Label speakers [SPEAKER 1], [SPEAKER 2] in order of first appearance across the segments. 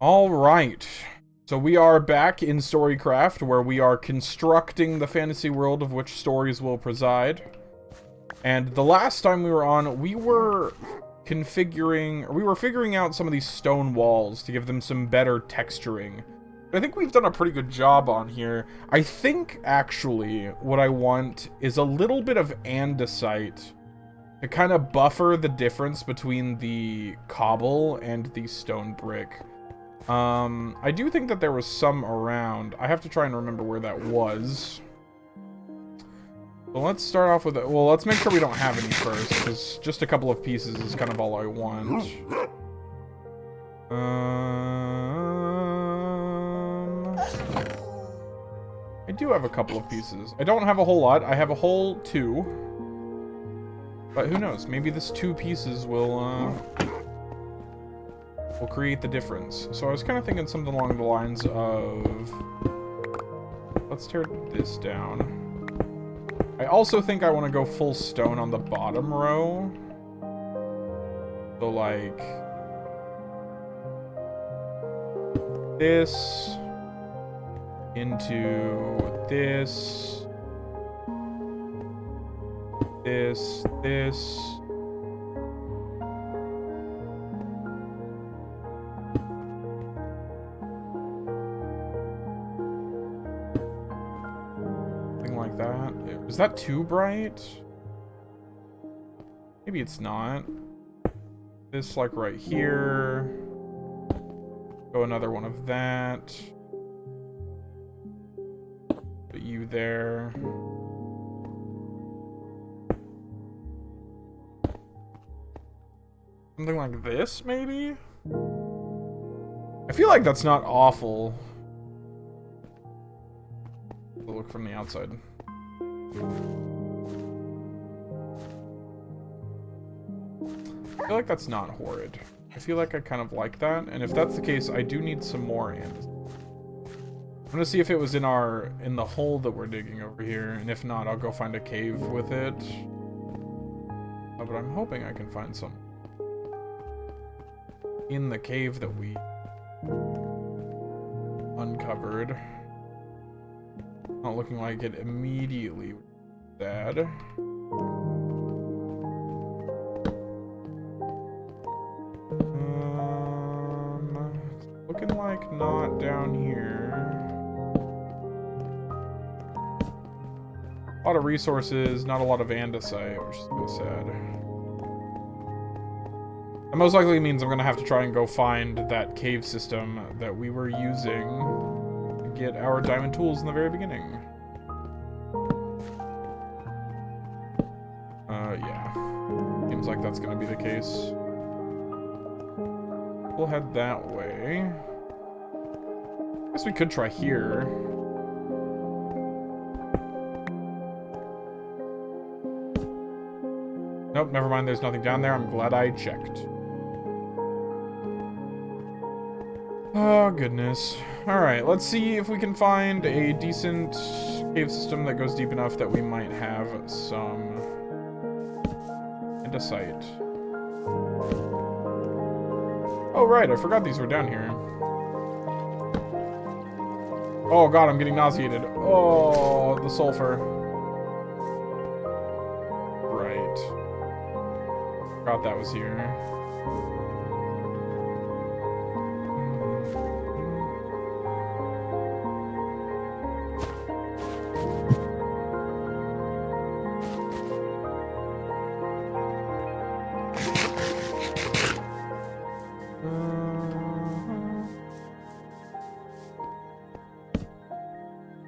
[SPEAKER 1] All right. So we are back in StoryCraft, where we are constructing the fantasy world of which stories will preside. And the last time we were on, we were figuring out some of these stone walls to give them some better texturing. I think we've done a pretty good job on here. I think, actually, what I want is a little bit of andesite to kind of buffer the difference between the cobble and the stone brick. I do think that there was some around. I have to try and remember where that was. But let's start off with it. Well, let's make sure we don't have any first, because just a couple of pieces is kind of all I want. I do have a couple of pieces. I don't have a whole lot. I have a whole 2. But who knows? Maybe this 2 pieces will create the difference. So I was kind of thinking something along the lines of... Let's tear this down. I also think I want to go full stone on the bottom row. So, like... this... into this... this... like that. Is that too bright? Maybe it's not. This, like, right here. Go another one of that. Put you there. Something like this, maybe? I feel like that's not awful. We'll look from the outside. I feel like that's not horrid. I feel like I kind of like that, and if that's the case, I do need some more andesite. I'm gonna see if it was in the hole that we're digging over here, and if not, I'll go find a cave with it. But I'm hoping I can find some in the cave that we uncovered. Not looking like it immediately bad. Looking like not down here. A lot of resources, not a lot of andesite, which is a bit sad. That most likely means I'm gonna have to try and go find that cave system that we were using to get our diamond tools in the very beginning. Yeah. Seems like that's gonna be the case. We'll head that way. Guess we could try here. Nope, never mind, there's nothing down there. I'm glad I checked. Oh, goodness. Alright, let's see if we can find a decent cave system that goes deep enough that we might have some andesite. Oh, right, I forgot these were down here. Oh, God, I'm getting nauseated. Oh, the sulfur. Right. Forgot that was here.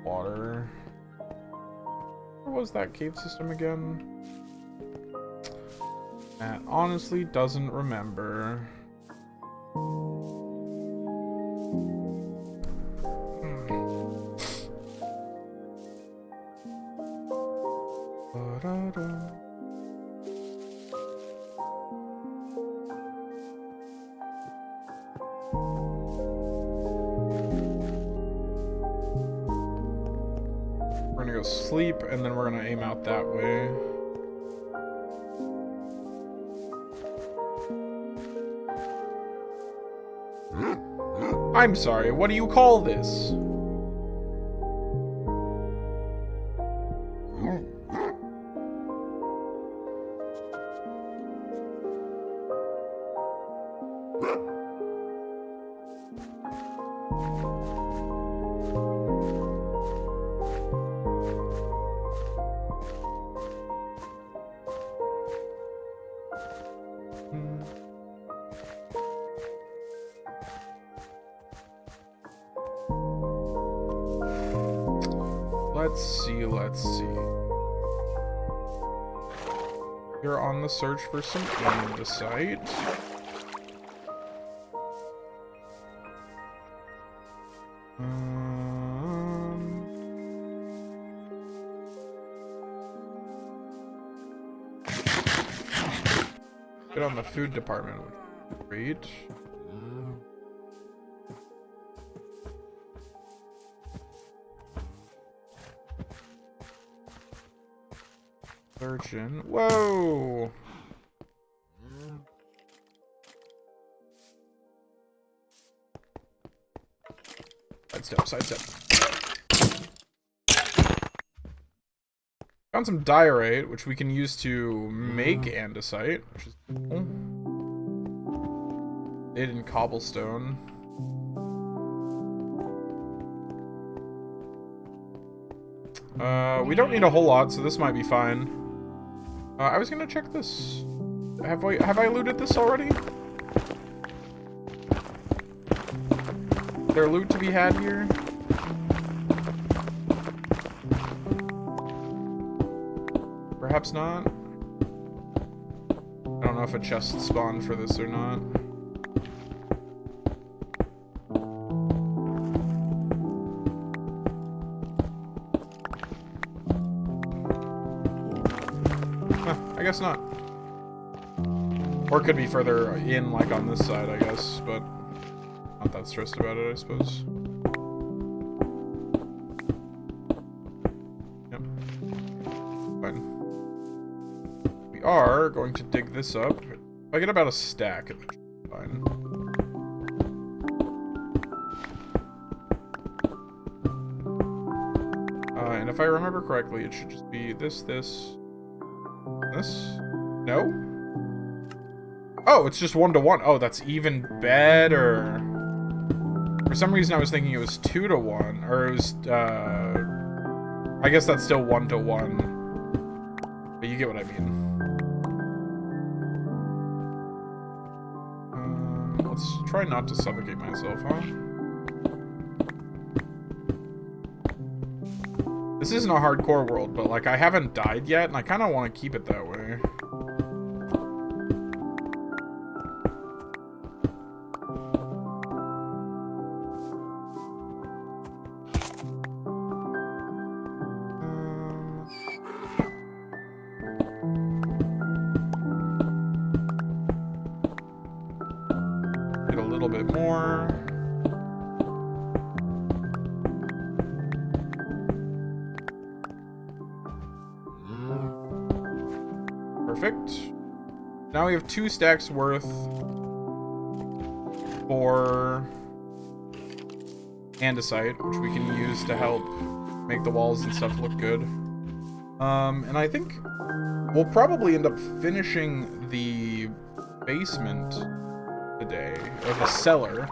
[SPEAKER 1] Water. Where was that cave system again? Matt honestly doesn't remember. We're gonna go sleep, and then we're gonna aim out that way. I'm sorry, what do you call this? Let's see. You're on the search for some andesite. Get on the food department, which is great. Searching. Whoa! Sidestep. Found some diorite, which we can use to make andesite, which is cool. Made in cobblestone. We don't need a whole lot, so this might be fine. I was gonna check this. Have I looted this already? Is there loot to be had here? Perhaps not. I don't know if a chest spawned for this or not. I guess not. Or it could be further in, like on this side, I guess, but not that stressed about it, I suppose. Yep. Fine. We are going to dig this up. If I get about a stack, it should be fine. And if I remember correctly, it should just be this. No? Oh, it's just 1-to-1. Oh, that's even better. For some reason, I was thinking it was 2-to-1, or it was, I guess that's still 1-to-1. But you get what I mean. Let's try not to suffocate myself, huh? This isn't a hardcore world, but, like, I haven't died yet, and I kind of want to keep it that way. Get a little bit more. Perfect. Now we have 2 stacks worth for andesite, which we can use to help make the walls and stuff look good. And I think we'll probably end up finishing the basement today, or the cellar,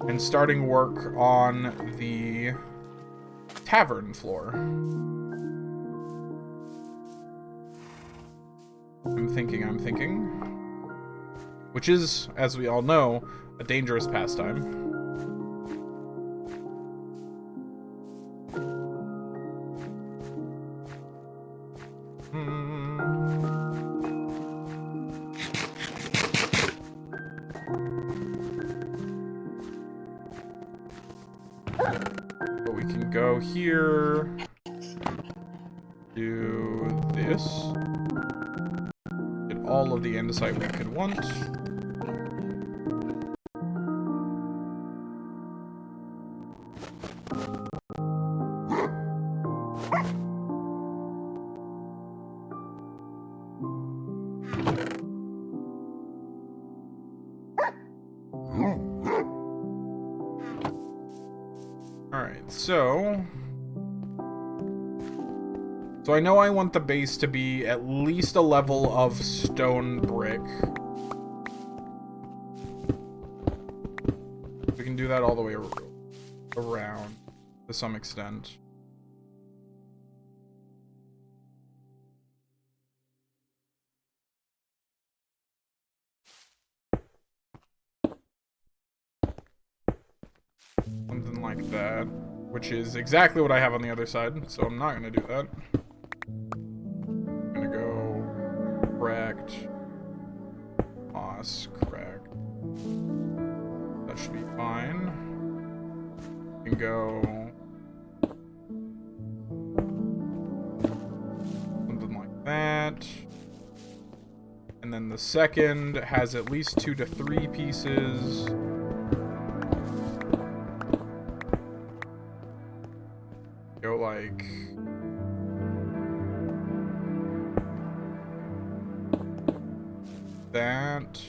[SPEAKER 1] and starting work on the tavern floor. I'm thinking. Which is, as we all know, a dangerous pastime. But we can go here. Do this. All of the andesite we could want. Alright, so I know I want the base to be at least a level of stone brick. We can do that all the way around to some extent. Something like that, which is exactly what I have on the other side, so I'm not gonna do that. I'm gonna go cracked, moss, cracked. That should be fine. We can go something like that. And then the second has at least 2 to 3 pieces. Go like that.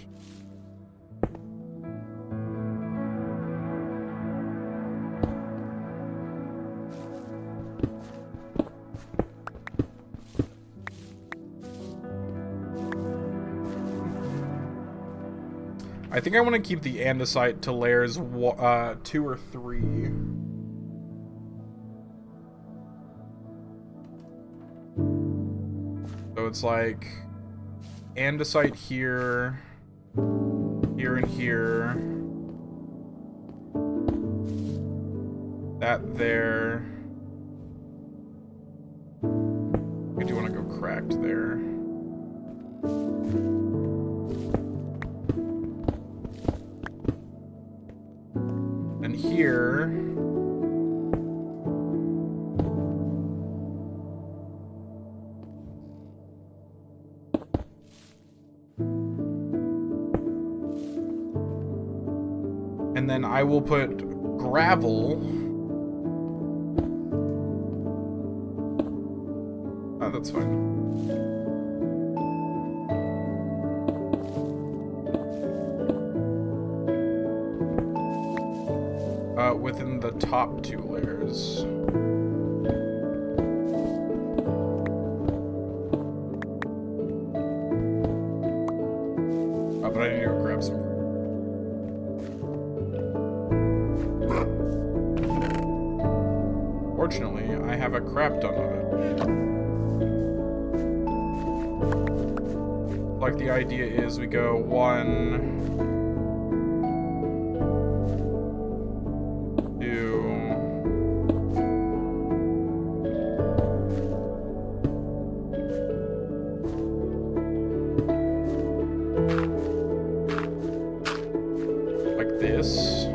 [SPEAKER 1] I think I want to keep the andesite to layers 2 or 3. So it's like andesite here, here and here, that there. I do want to go cracked there. And here, and then I will put gravel. Oh, that's fine. Within the top 2 layers. But I need to go grab some. Fortunately, I have a crap ton of it. Like, the idea is we go 1, 2, like this.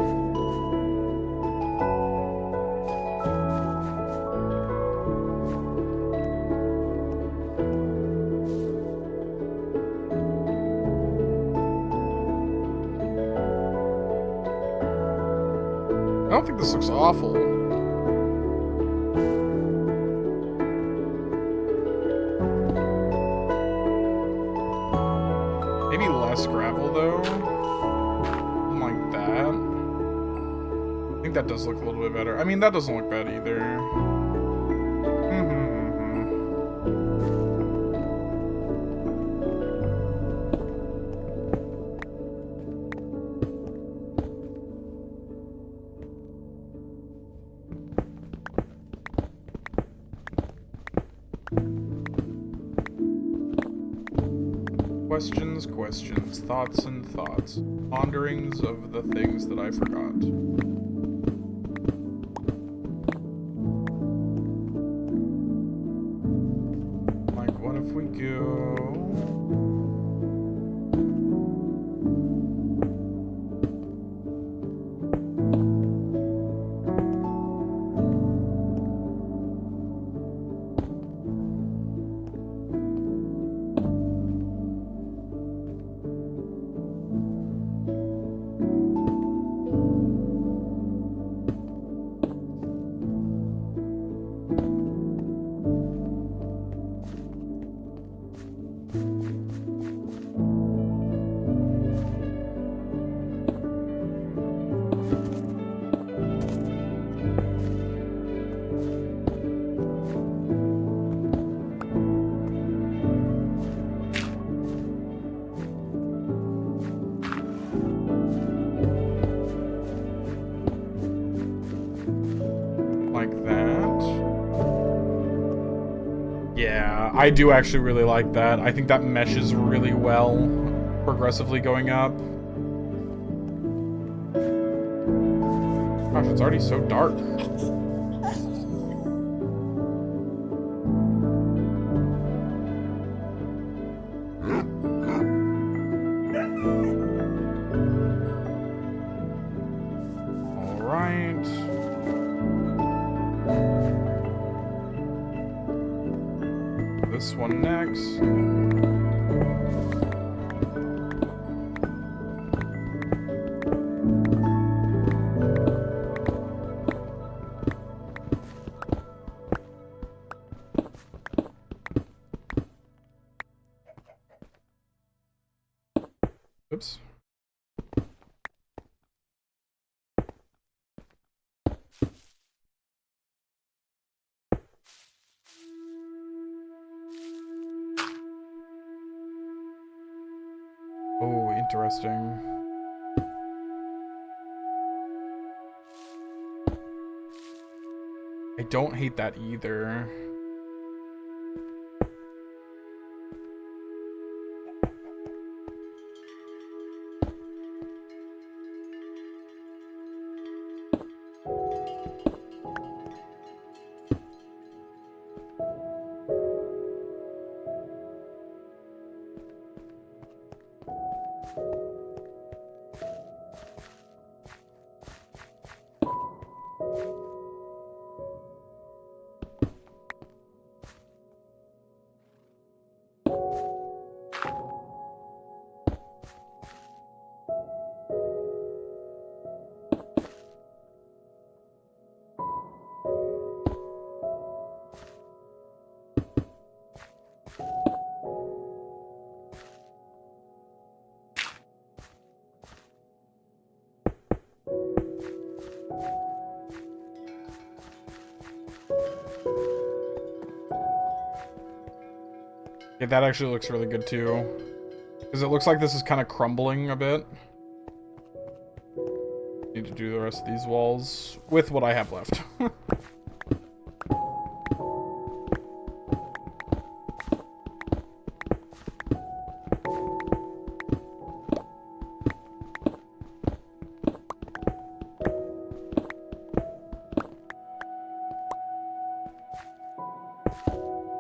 [SPEAKER 1] I don't think this looks awful. Maybe less gravel, though. Something like that. I think that does look a little bit better. I mean, that doesn't look bad either. Questions, thoughts and thoughts, ponderings of the things that I forgot. Like, what if we go... I do actually really like that. I think that meshes really well, progressively going up. Gosh, it's already so dark. Alright. This one next. Oops. Oh, interesting. I don't hate that either. Yeah, that actually looks really good too. Because it looks like this is kind of crumbling a bit. Need to do the rest of these walls with what I have left.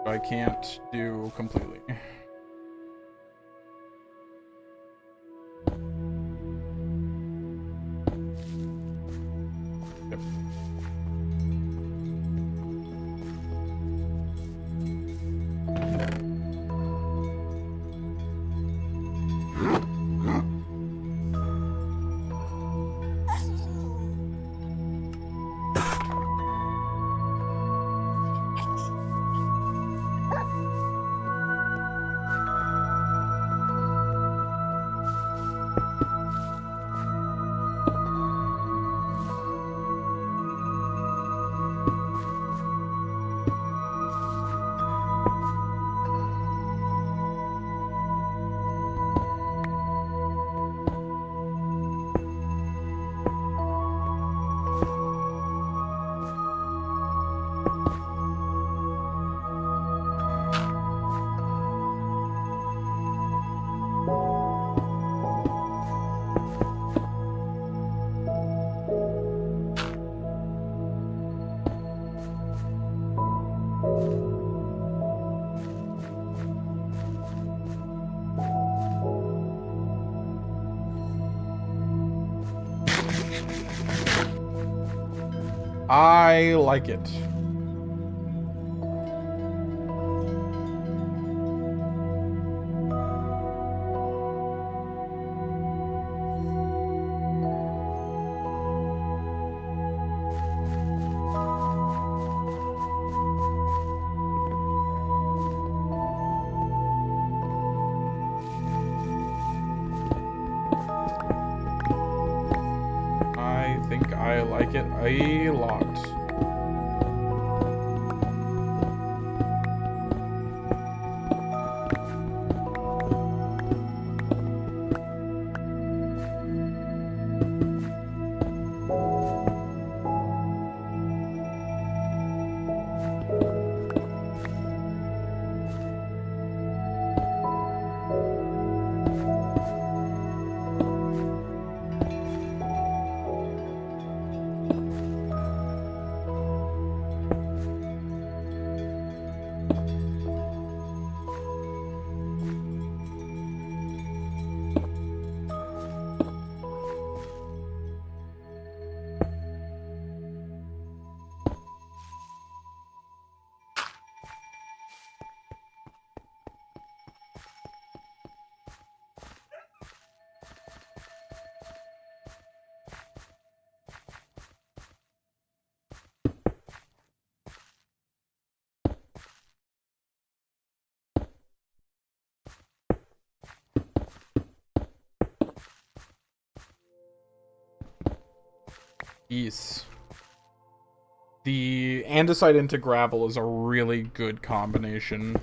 [SPEAKER 1] I can't do completely. Yep. I like it. I think I like it a lot. Yes. The andesite into gravel is a really good combination.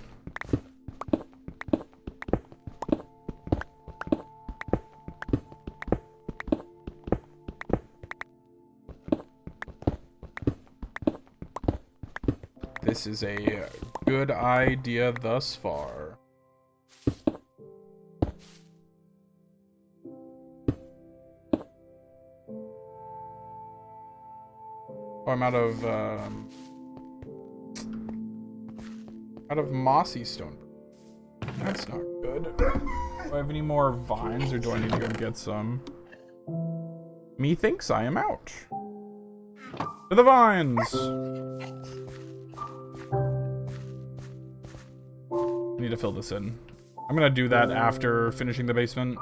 [SPEAKER 1] This is a good idea thus far. Oh, I'm out of mossy stone. That's not good. Do I have any more vines, or do I need to go get some? Methinks I am out. To the vines! I need to fill this in. I'm gonna do that after finishing the basement.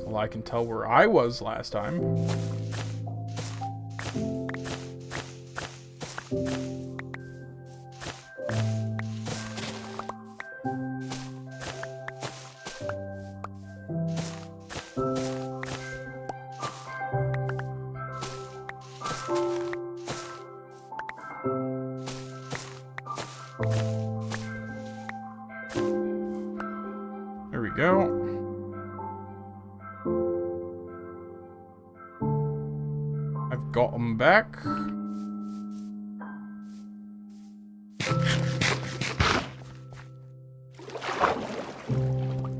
[SPEAKER 1] Well, I can tell where I was last time. There we go. I've got them back. We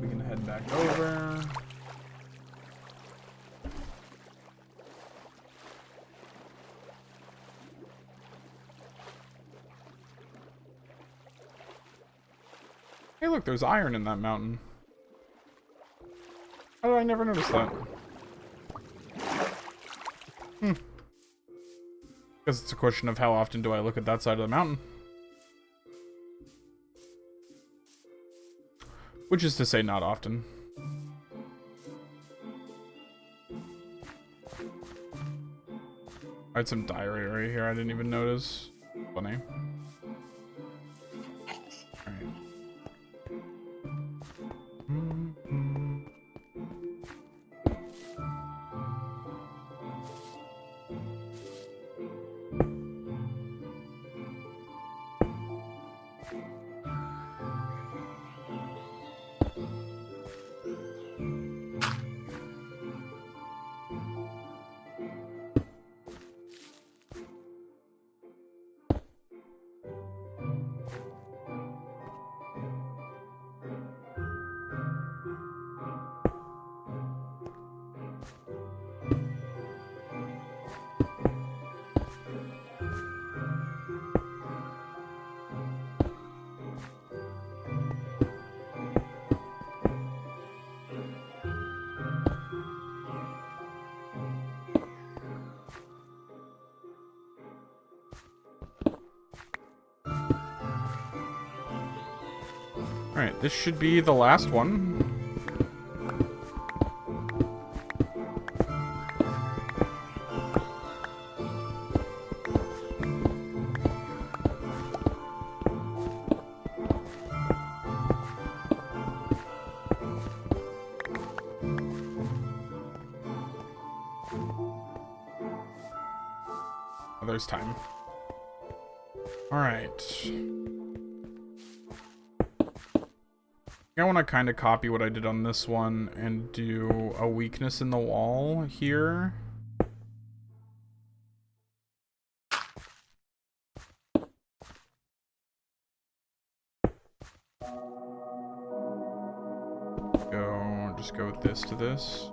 [SPEAKER 1] can head back over. Hey, look, there's iron in that mountain. How did I never notice that? Because it's a question of how often do I look at that side of the mountain. Which is to say, not often. I had some diary right here I didn't even notice. Funny. Alright. Alright, this should be the last one. Oh, there's time. Alright. I want to kind of copy what I did on this one and do a weakness in the wall here. Just go with this to this.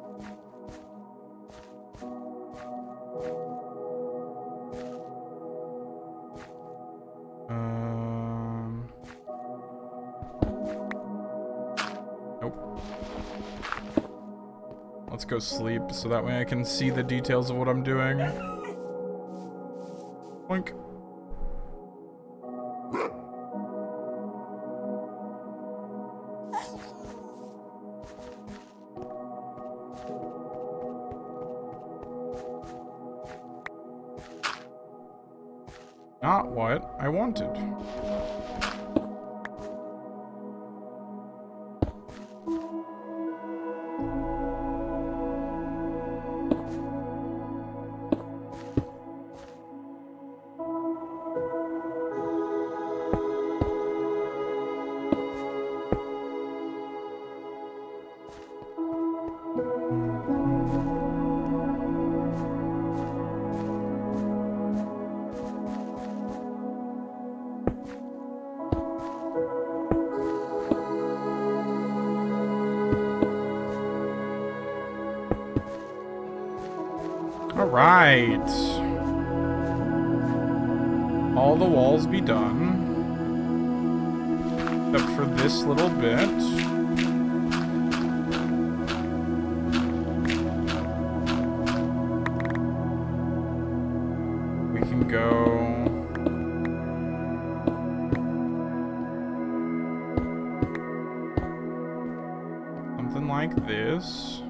[SPEAKER 1] Let's go sleep so that way I can see the details of what I'm doing. Boink. Not what I wanted. Alright. All the walls be done. Except for this little bit. We can go... something like this.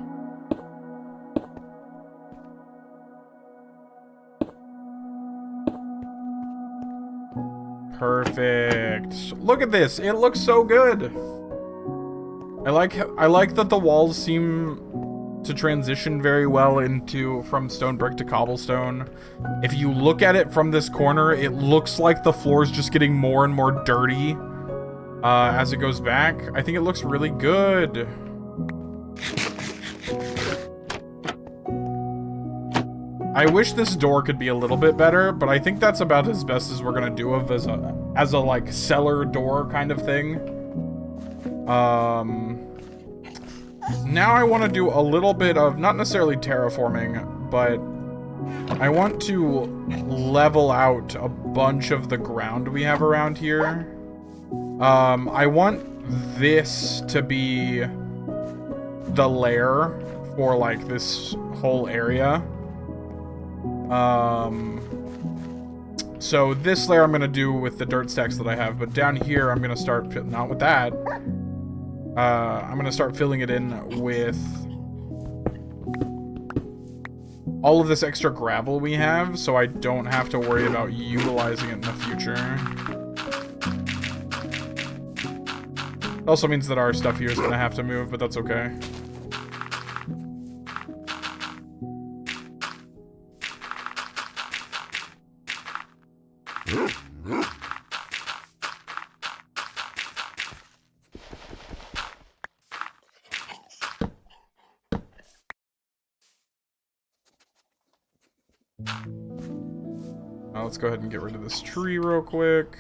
[SPEAKER 1] Perfect. Look at this. It looks so good. I like that the walls seem to transition very well from stone brick to cobblestone. If you look at it from this corner, it looks like the floor is just getting more and more dirty as it goes back. I think it looks really good. I wish this door could be a little bit better, but I think that's about as best as we're gonna do as a like cellar door kind of thing. Now I want to do a little bit of not necessarily terraforming, but I want to level out a bunch of the ground we have around here. I want this to be the lair for like this whole area. So this layer I'm gonna do with the dirt stacks that I have, but down here I'm gonna start not with that. I'm gonna start filling it in with all of this extra gravel we have, so I don't have to worry about utilizing it in the future. It also means that our stuff here is gonna have to move, but that's okay. Let's go ahead and get rid of this tree real quick.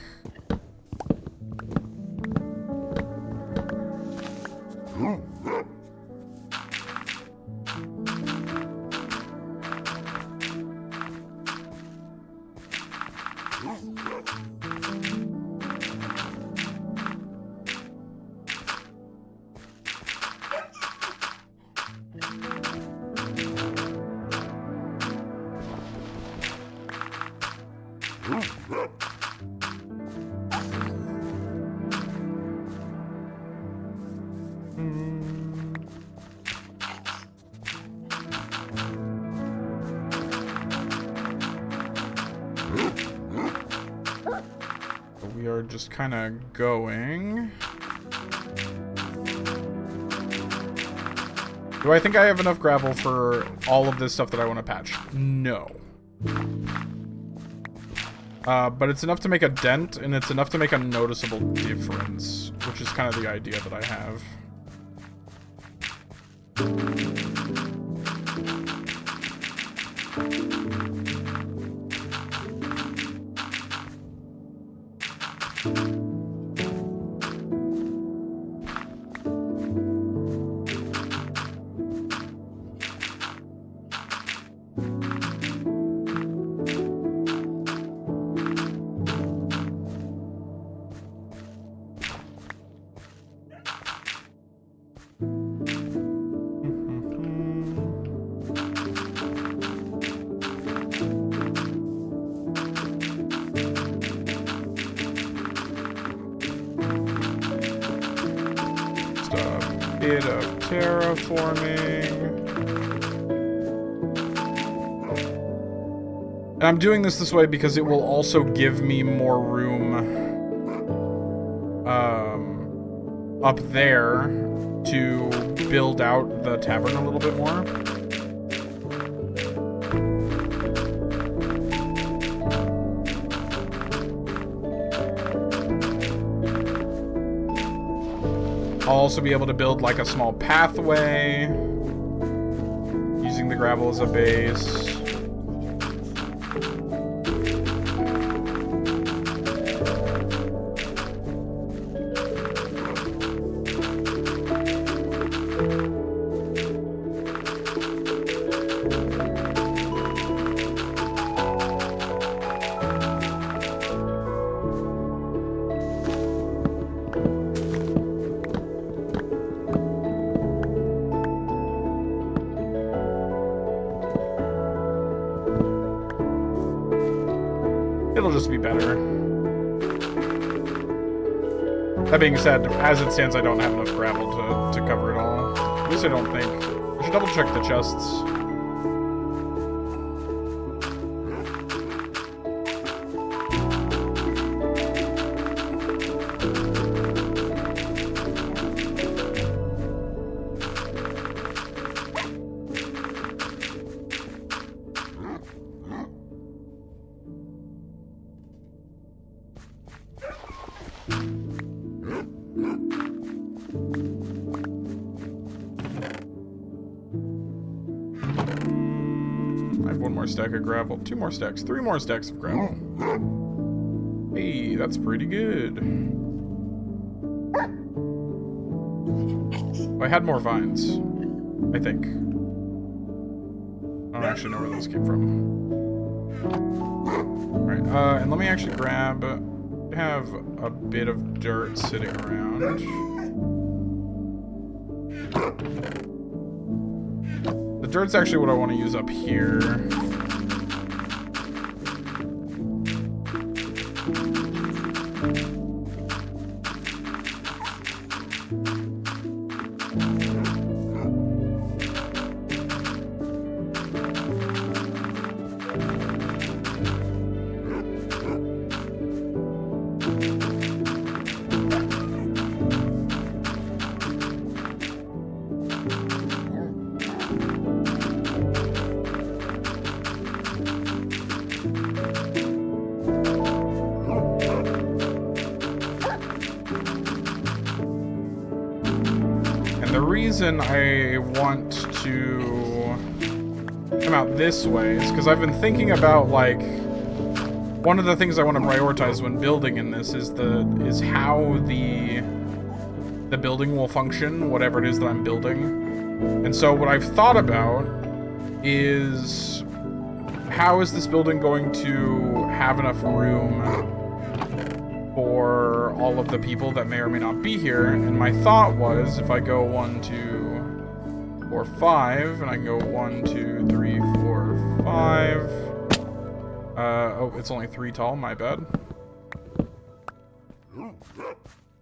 [SPEAKER 1] We are just kind of going. Do I think I have enough gravel for all of this stuff that I want to patch? No. But it's enough to make a dent, and it's enough to make a noticeable difference, which is kind of the idea that I have. bit of terraforming. And I'm doing this way because it will also give me more room up there to build out the tavern a little bit more. I'll also be able to build like a small pathway using the gravel as a base. It'll just be better. That being said, as it stands, I don't have enough gravel to cover it all. At least I don't think. I should double check the chests. Stack of gravel, 2 more stacks, 3 more stacks of gravel. Hey, that's pretty good. I had more vines, I think. I don't actually know where those came from. Alright, and let me actually grab, have a bit of dirt sitting around. The dirt's actually what I want to use up here. I want to come out this way is because I've been thinking about, like, one of the things I want to prioritize when building in this is how the building will function, whatever it is that I'm building. And so what I've thought about is how is this building going to have enough room for all of the people that may or may not be here. And my thought was, if I go 1, 2, 4, 5, and I can go 1, 2, 3, 4, 5. Oh, it's only 3 tall, my bad.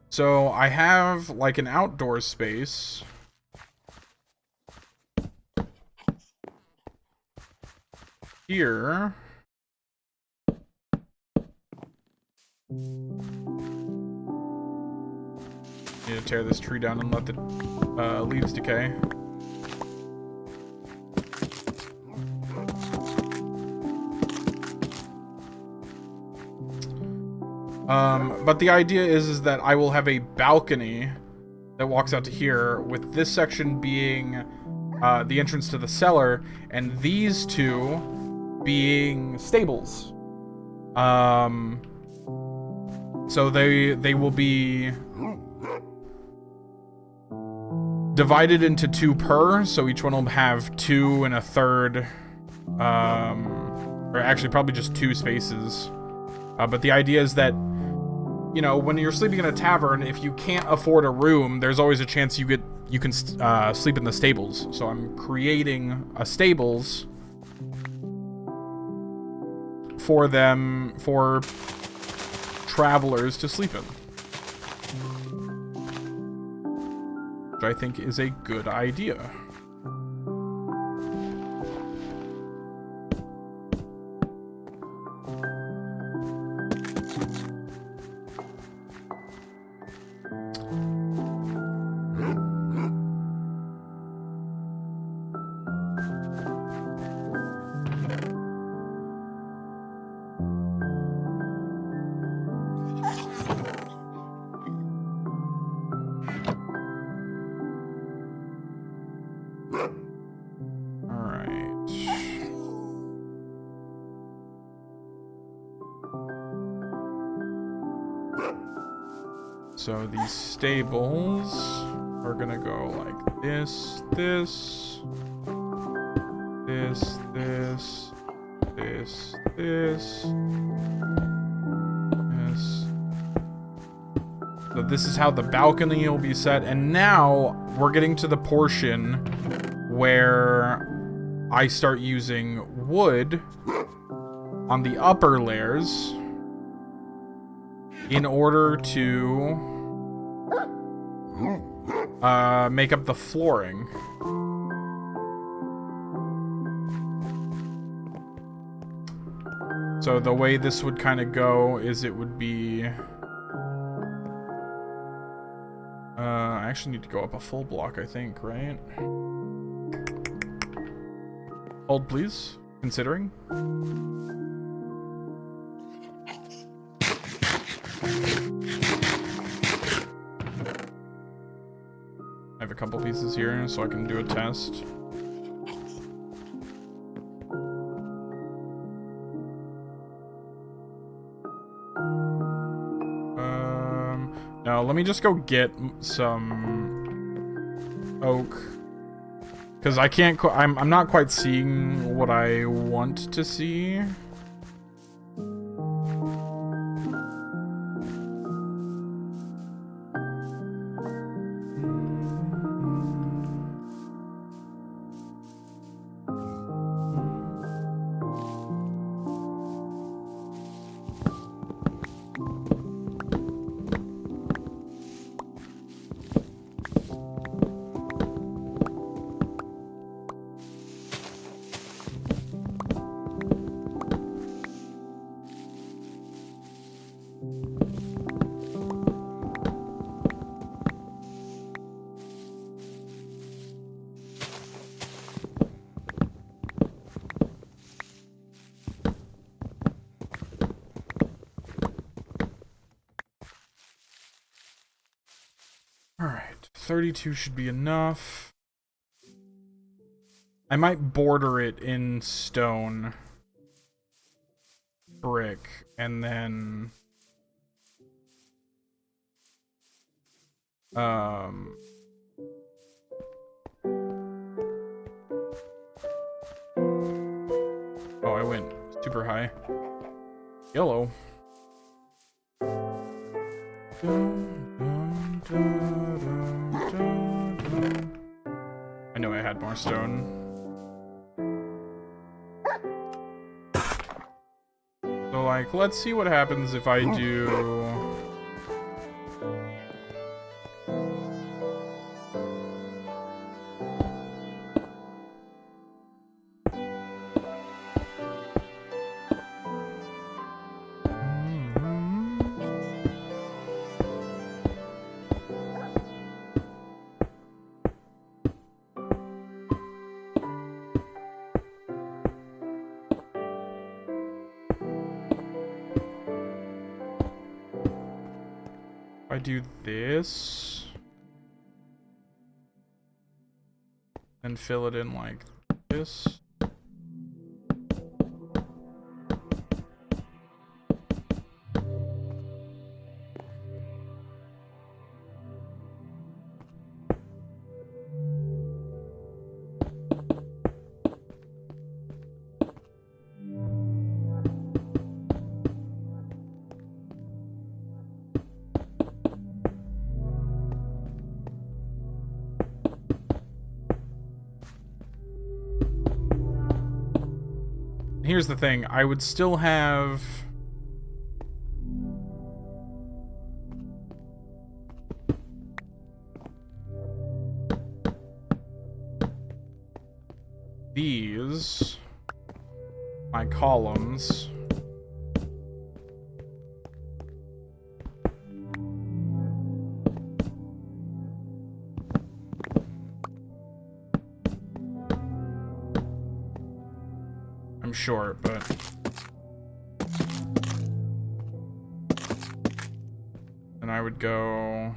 [SPEAKER 1] So I have like an outdoor space. Here. Need to tear this tree down and let the leaves decay. But the idea is that I will have a balcony that walks out to here, with this section being the entrance to the cellar, and these two being stables. So they will be divided into 2 per, so each one will have 2 1/3, or actually probably just 2 spaces. But the idea is that, you know, when you're sleeping in a tavern, if you can't afford a room, there's always a chance you can sleep in the stables. So I'm creating a stables for travelers to sleep in. which I think is a good idea. So these stables are gonna go like this, this, this, this, this, this, this. So this is how the balcony will be set. And now we're getting to the portion where I start using wood on the upper layers in order to make up the flooring. So the way this would kind of go is it would be... I actually need to go up a full block, I think, right? Hold, please. Considering. I have a couple pieces here so I can do a test. No, let me just go get some oak. Because I can't, I'm not quite seeing what I want to see. Alright, 32 should be enough. I might border it in stone brick, and then... Oh, I went super high. Yellow. I know I had more stone. So, like, let's see what happens if I do... I do this and fill it in like this. Here's the thing, I would still have... these my columns. I'm short, but then I would go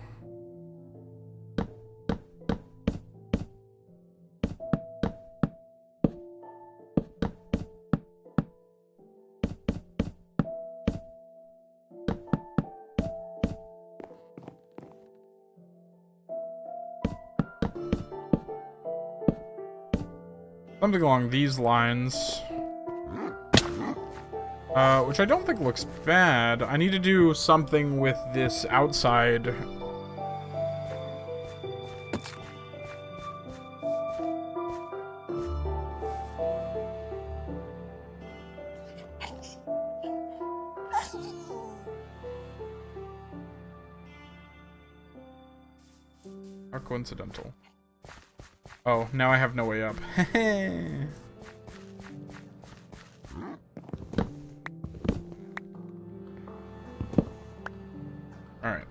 [SPEAKER 1] something along these lines. Which I don't think looks bad. I need to do something with this outside. How coincidental. Oh, now I have no way up. Alright.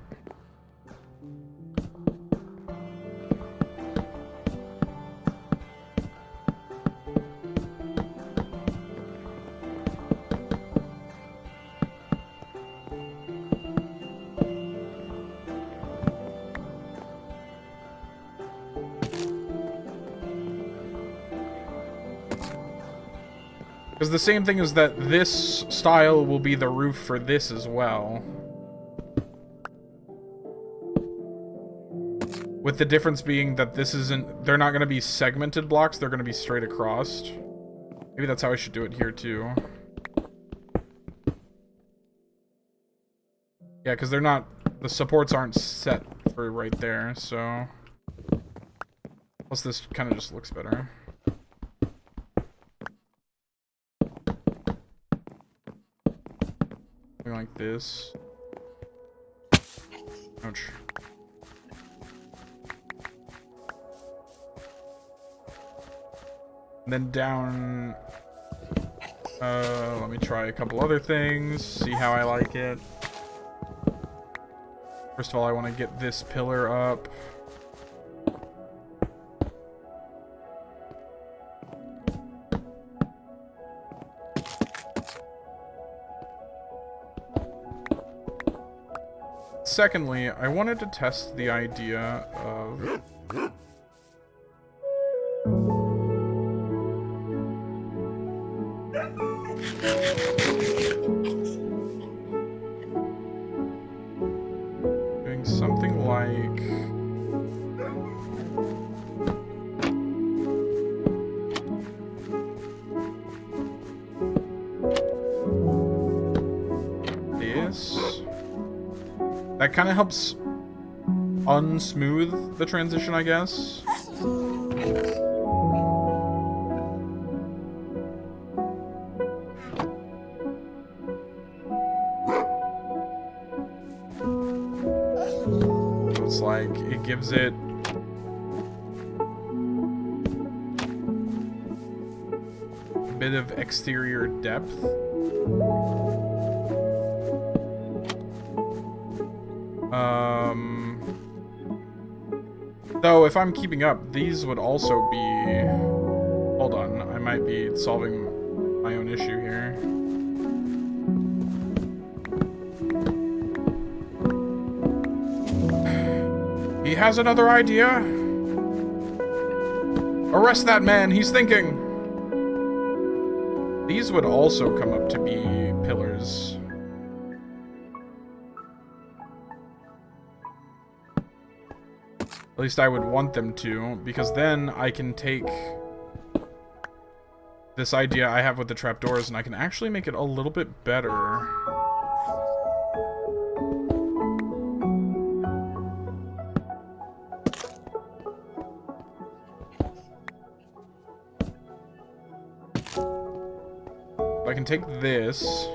[SPEAKER 1] Because the same thing is that this style will be the roof for this as well. With the difference being that this isn't... They're not going to be segmented blocks, they're going to be straight across. Maybe that's how I should do it here, too. Yeah, because they're not... The supports aren't set for right there, so... Plus this kind of just looks better. Something like this. Ouch. And then down... let me try a couple other things, see how I like it. First of all, I want to get this pillar up. Secondly, I wanted to test the idea of... doing something like... this. That kind of helps unsmooth the transition, I guess. So it's like, it gives it a bit of exterior depth. Though, if I'm keeping up, these would also be... Hold on, I might be solving my own issue here. He has another idea! Arrest that man, he's thinking! These would also come up to be pillars. At least I would want them to, because then I can take this idea I have with the trapdoors and I can actually make it a little bit better. I can take this,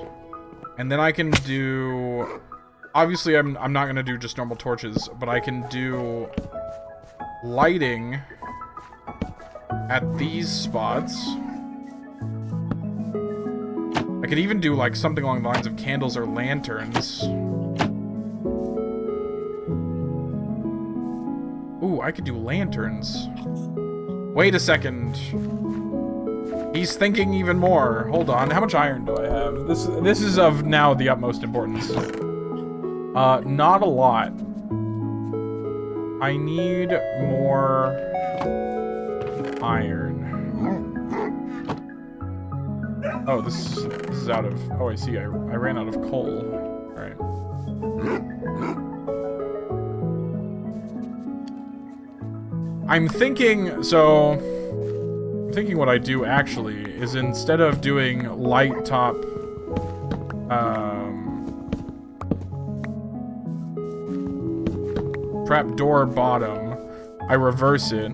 [SPEAKER 1] and then I can do... Obviously, I'm not going to do just normal torches, but I can do... lighting at these spots. I could even do like something along the lines of candles or lanterns. Ooh, I could do lanterns. Wait a second. He's thinking even more. Hold on. How much iron do I have? This is of now the utmost importance. Not a lot. I need more iron. Oh, this is out of... Oh, I see. I ran out of coal. Alright. I'm thinking... So... I'm thinking what I do, actually, is instead of doing light top... trapdoor bottom, I reverse it.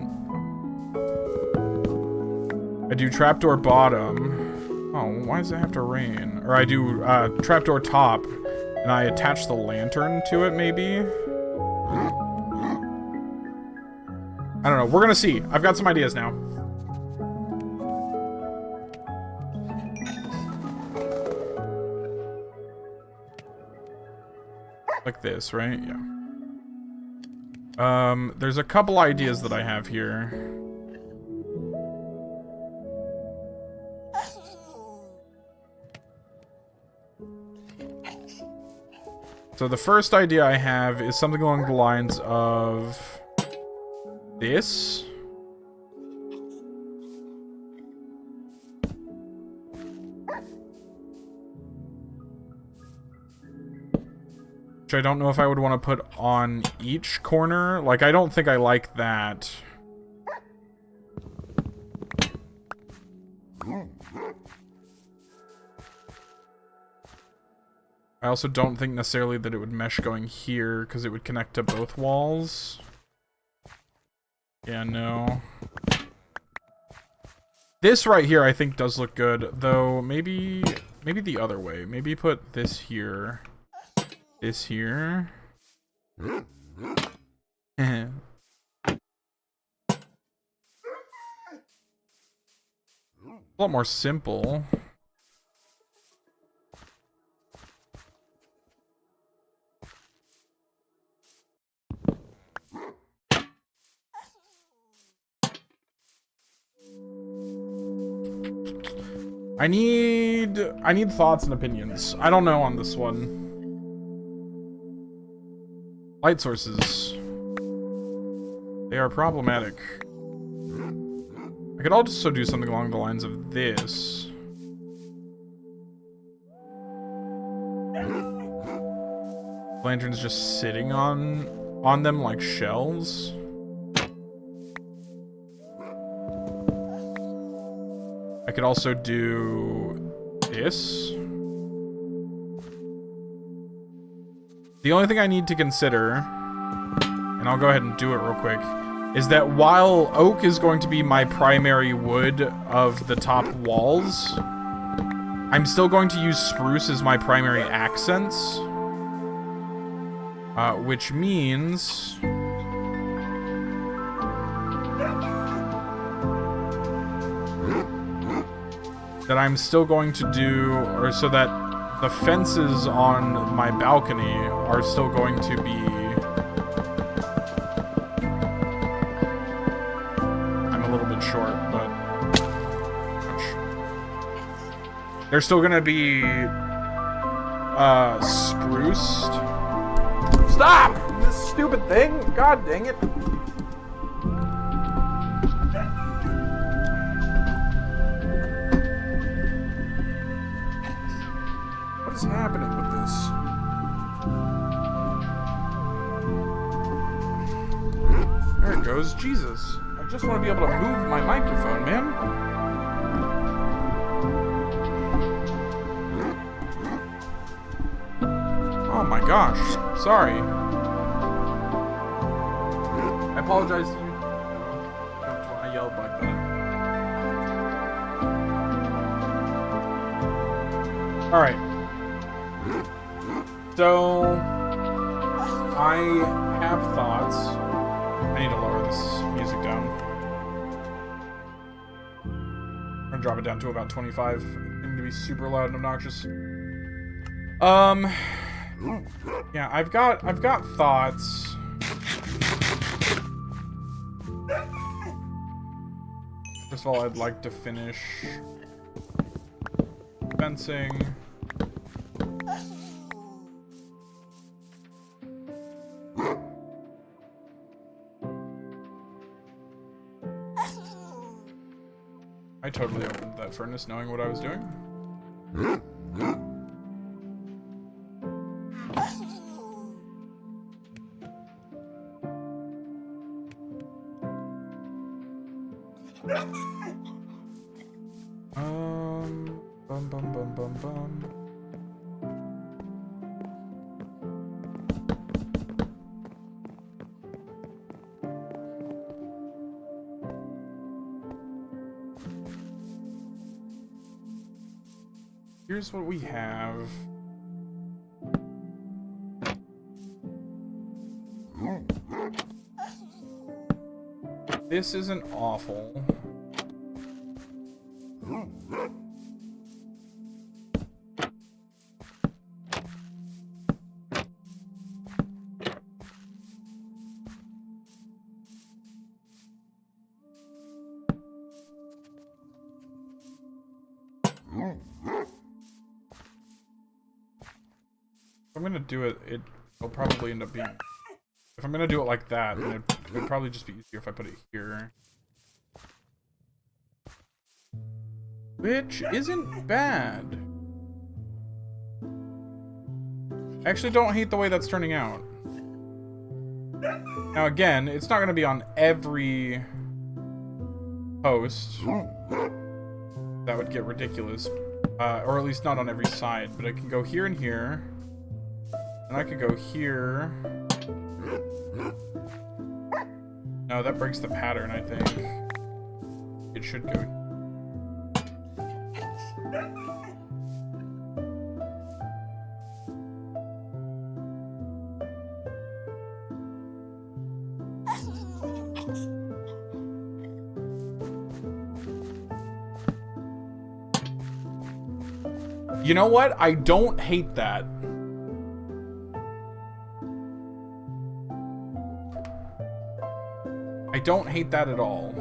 [SPEAKER 1] I do trapdoor bottom... Oh, why does it have to rain? Or I do trapdoor top, and I attach the lantern to it, maybe? I don't know. We're gonna see. I've got some ideas now. Like this, right? Yeah. There's a couple ideas that I have here. So the first idea I have is something along the lines of this. Which I don't know if I would want to put on each corner. Like, I don't think I like that. I also don't think necessarily that it would mesh going here, because it would connect to both walls. Yeah, no. This right here I think does look good, though maybe the other way. Maybe put this here. This here. A lot more simple. I need thoughts and opinions. I don't know on this one. Light sources. They are problematic. I could also do something along the lines of this. Lanterns just sitting on them like shells. I could also do this. The only thing I need to consider, and I'll go ahead and do it real quick, is that while oak is going to be my primary wood of the top walls, I'm still going to use spruce as my primary accents. Which means... that I'm still going to do, or so that the fences on my balcony are still going to be... I'm a little bit short, but... They're still gonna be... spruced. Stop! This stupid thing! God dang it! What is happening with this? There it goes. Jesus. I just want to be able to move my microphone, man. Oh my gosh. Sorry. I apologize to you. I yelled like that. Alright. So, I have thoughts. I need to lower this music down. drop it down to about 25. Seem to be super loud and obnoxious. Yeah, I've got thoughts. First of all, I'd like to finish fencing. I totally opened that furnace knowing what I was doing. Bum bum bum bum bum. Here's what we have. This isn't awful. If I'm gonna do it, it'll probably end up being... If I'm gonna do it like that, then it'd probably just be easier if I put it here. Which isn't bad. I actually don't hate the way that's turning out. Now again, it's not gonna be on every post. That would get ridiculous. Or at least not on every side, but I can go here and here. And I could go here. No, that breaks the pattern, I think. It should go. You know what? I don't hate that. I don't hate that at all.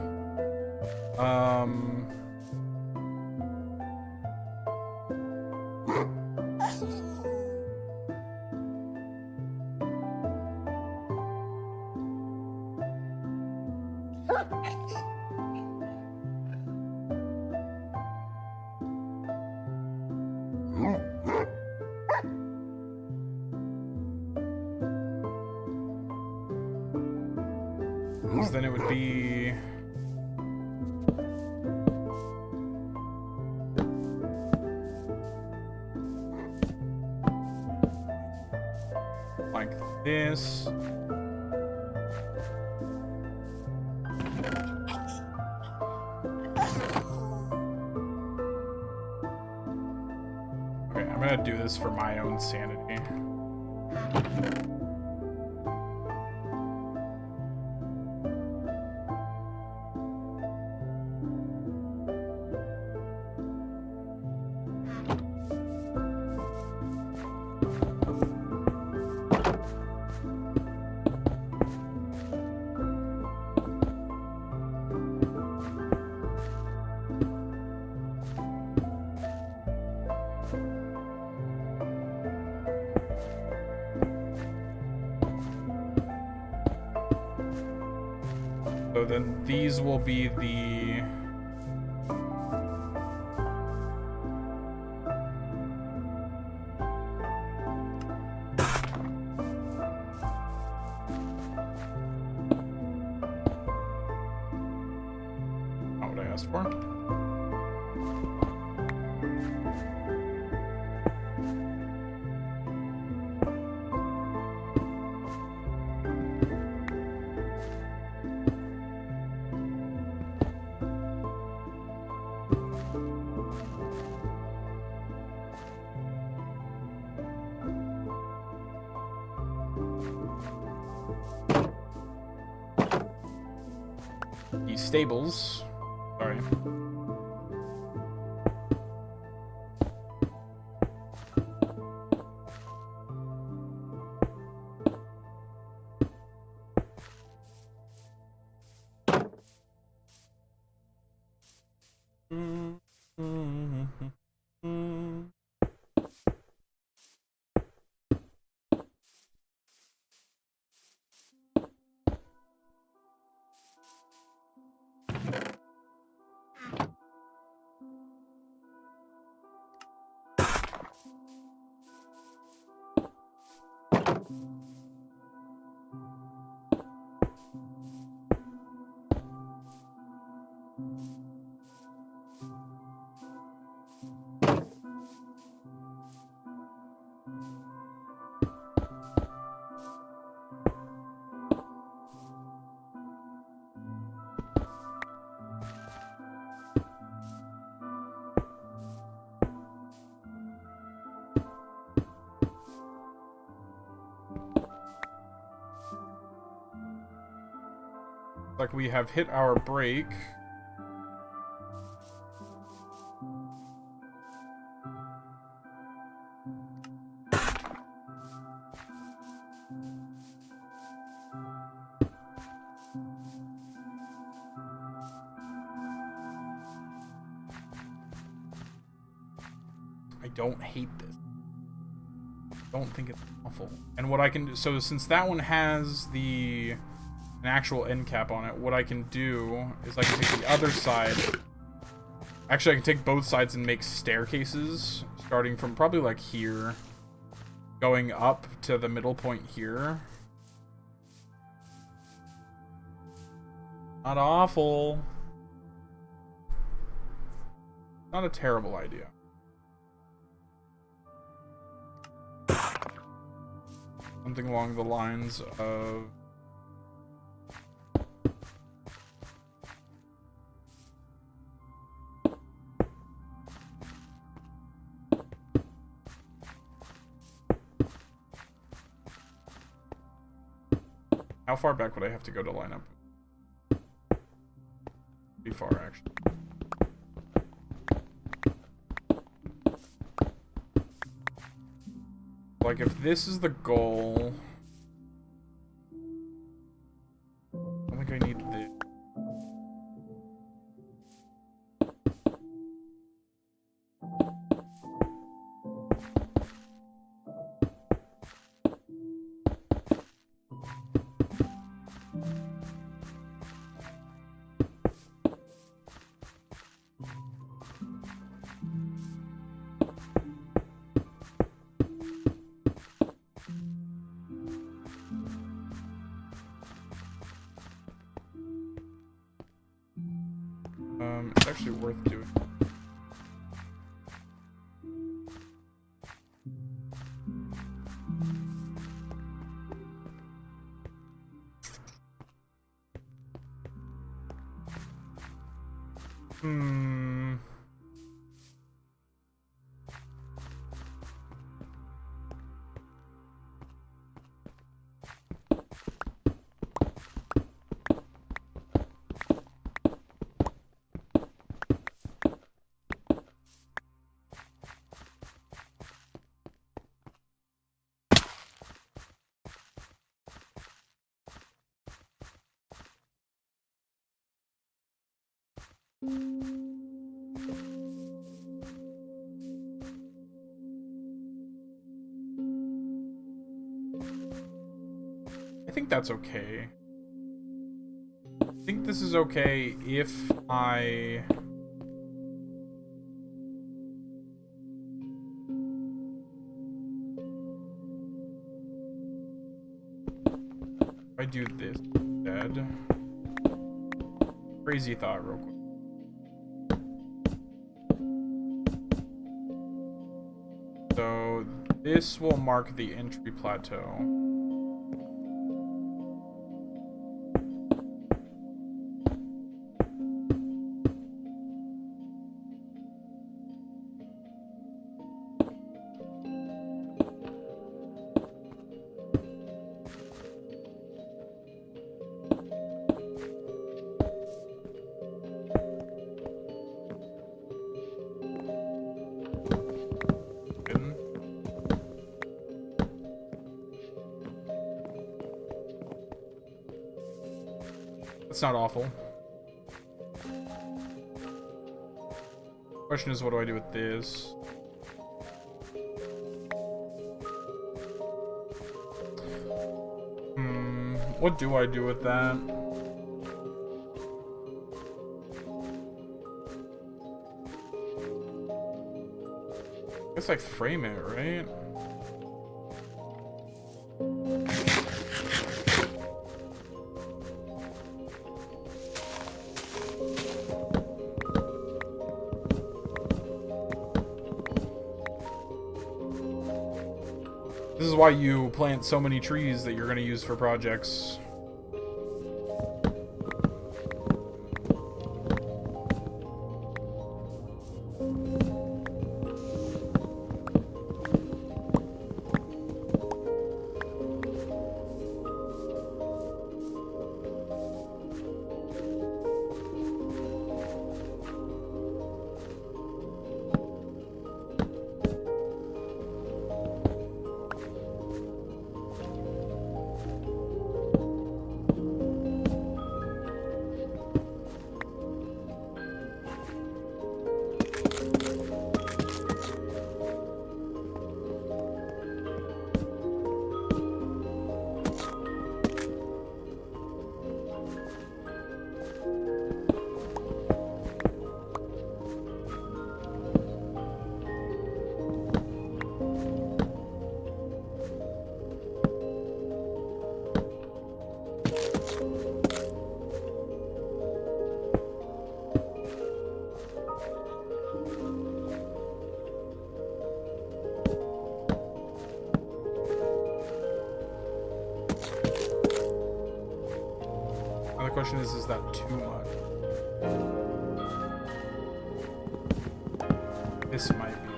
[SPEAKER 1] Then it would be... like this. Okay, I'm gonna do this for my own sanity. So then these will be the... Not what I asked for. Stables. Sorry. Like we have hit our break. I don't hate this. I don't think it's awful. And what I can do, so since that one has an actual end cap on it, what I can do is I can take the other side. Actually, I can take both sides and make staircases, starting from probably like here, going up to the middle point here. Not awful. Not a terrible idea. Something along the lines of... How far back would I have to go to line up? Pretty far, actually. Like, if this is the goal... I think I need this. It's actually worth doing. I think that's okay. I think this is okay if I... do this instead. Crazy thought real quick. So this will mark the entry plateau. That's not awful. Question is, what do I do with this? What do I do with that? I guess I frame it, right? why you plant so many trees that you're going to use for projects. Now the question is that too much? This might be.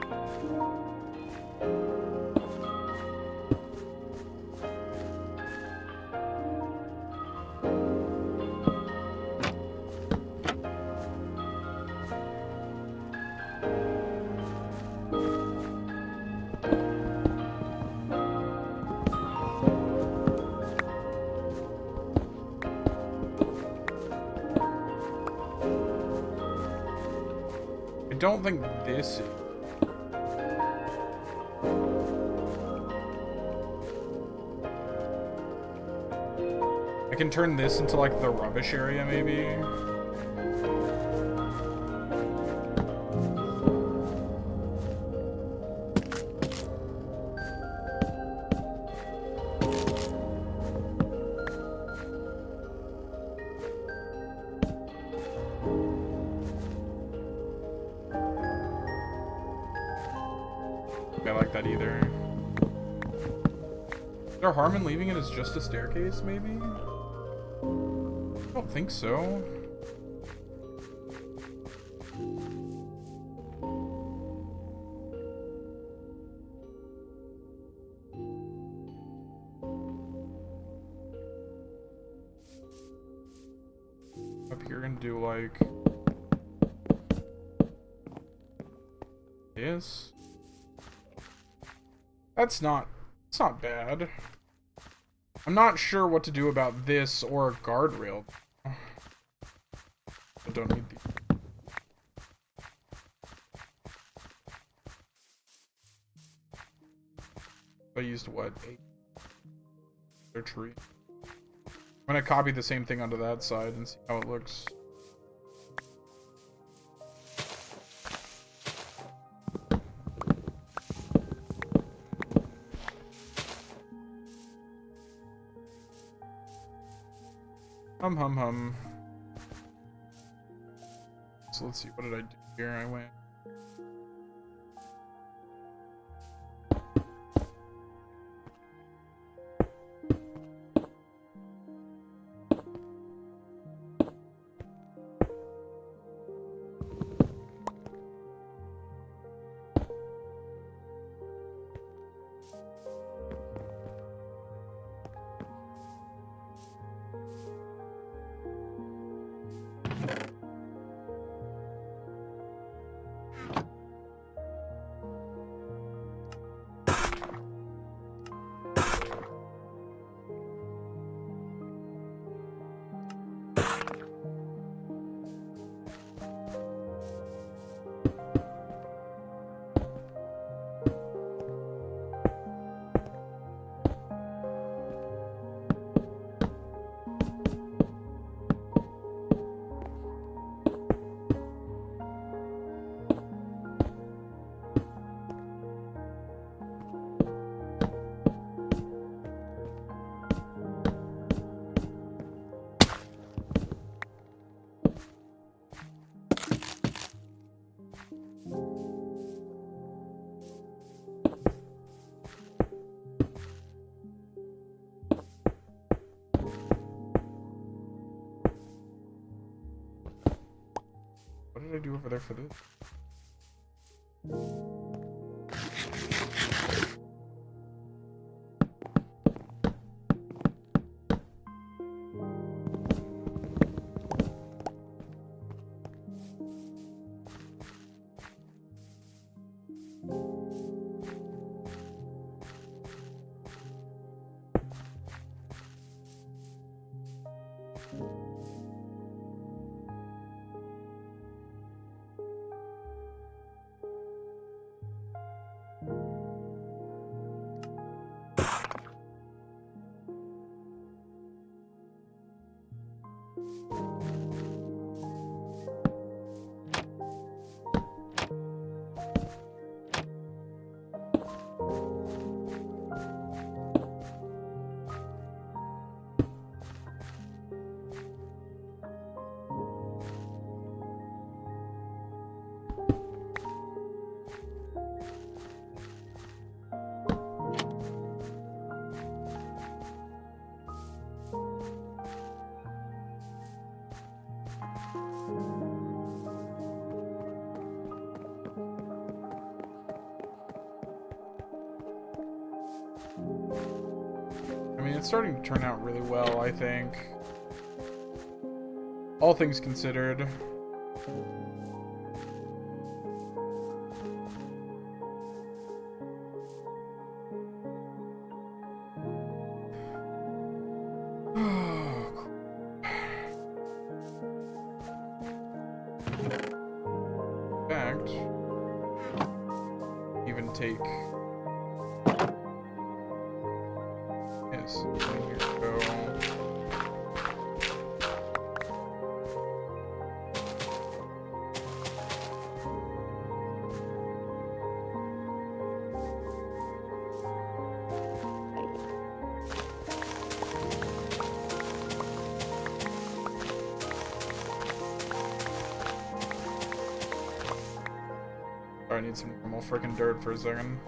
[SPEAKER 1] I don't think this is. I can turn this into like the rubbish area maybe. I like that either. Is there harm in leaving it as just a staircase, maybe? I don't think so. Up here and do like this. It's not bad. I'm not sure what to do about this or a guardrail. I don't need the. I used what? 8? Their tree. I'm gonna copy the same thing onto that side and see how it looks. Hum. So let's see, what did I do here? I went. did I do over there for this? I mean, it's starting to turn out really well, I think. All things considered. In fact, even take this. Here we go. I need some normal freaking dirt for a second.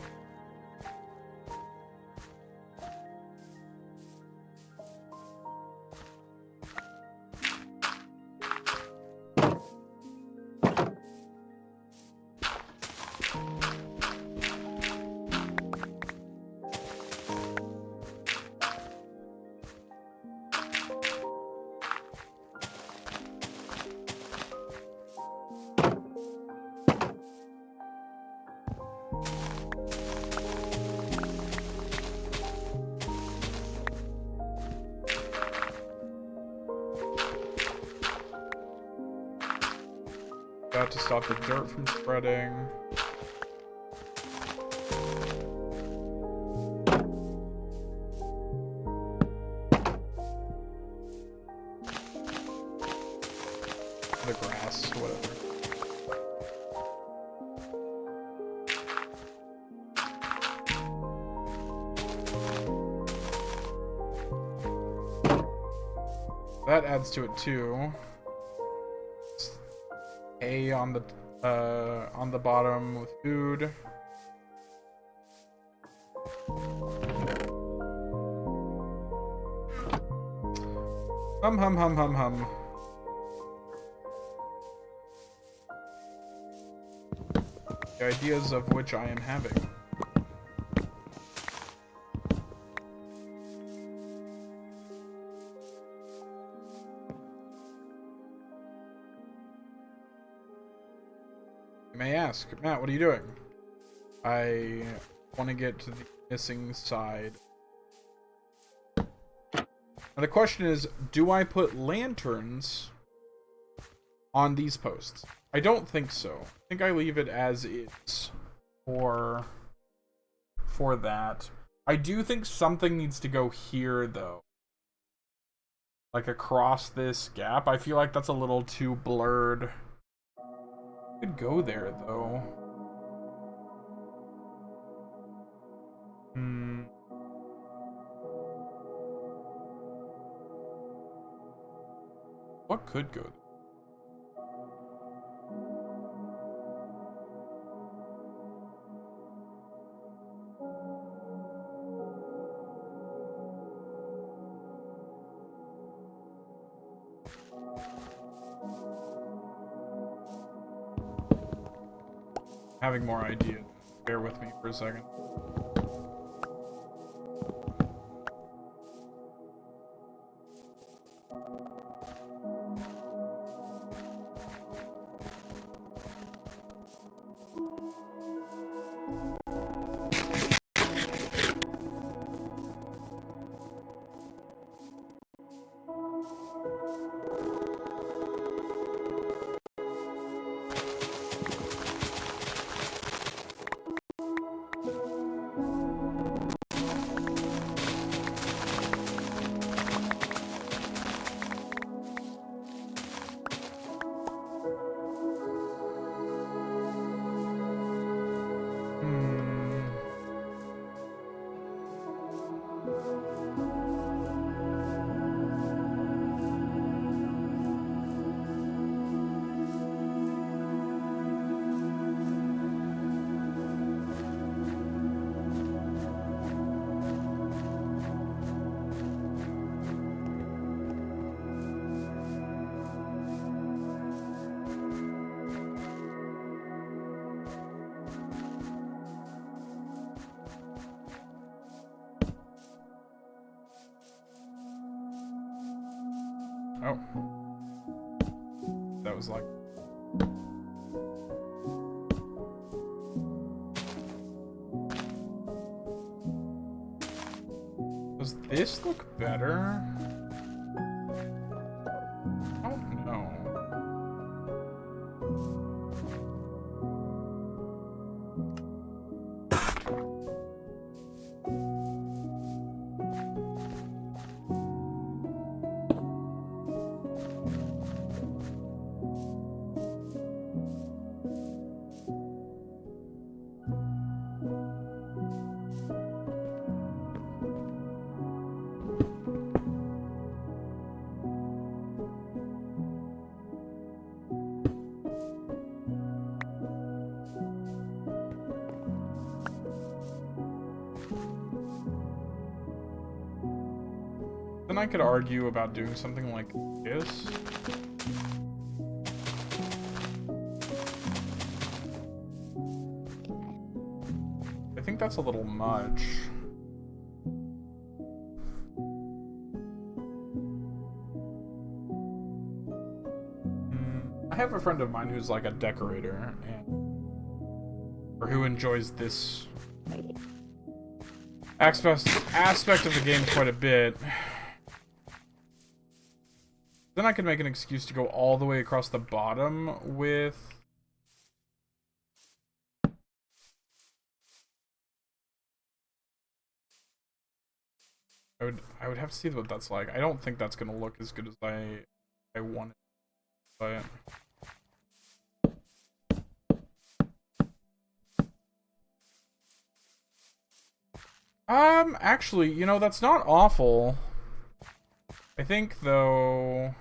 [SPEAKER 1] Got to stop the dirt from spreading. The grass, whatever. That adds to it too. A on the bottom with food. Hum hum hum hum hum. The ideas of which I am having. You may ask, Matt, what are you doing? I want to get to the missing side. Now the question is, do I put lanterns on these posts? I don't think so. I think I leave it as is for that. I do think something needs to go here, though. Like across this gap. I feel like that's a little too blurred. Could go there, though. What could go there? having more ideas. Bear with me for a second. Oh. That was like... Does this look better? I don't know. Then I could argue about doing something like this. I think that's a little much. I have a friend of mine who's like a decorator, or who enjoys this aspect of the game quite a bit. Then I could make an excuse to go all the way across the bottom with... I would have to see what that's like. I don't think that's gonna look as good as I want it, but... Actually, you know, that's not awful. I think, though...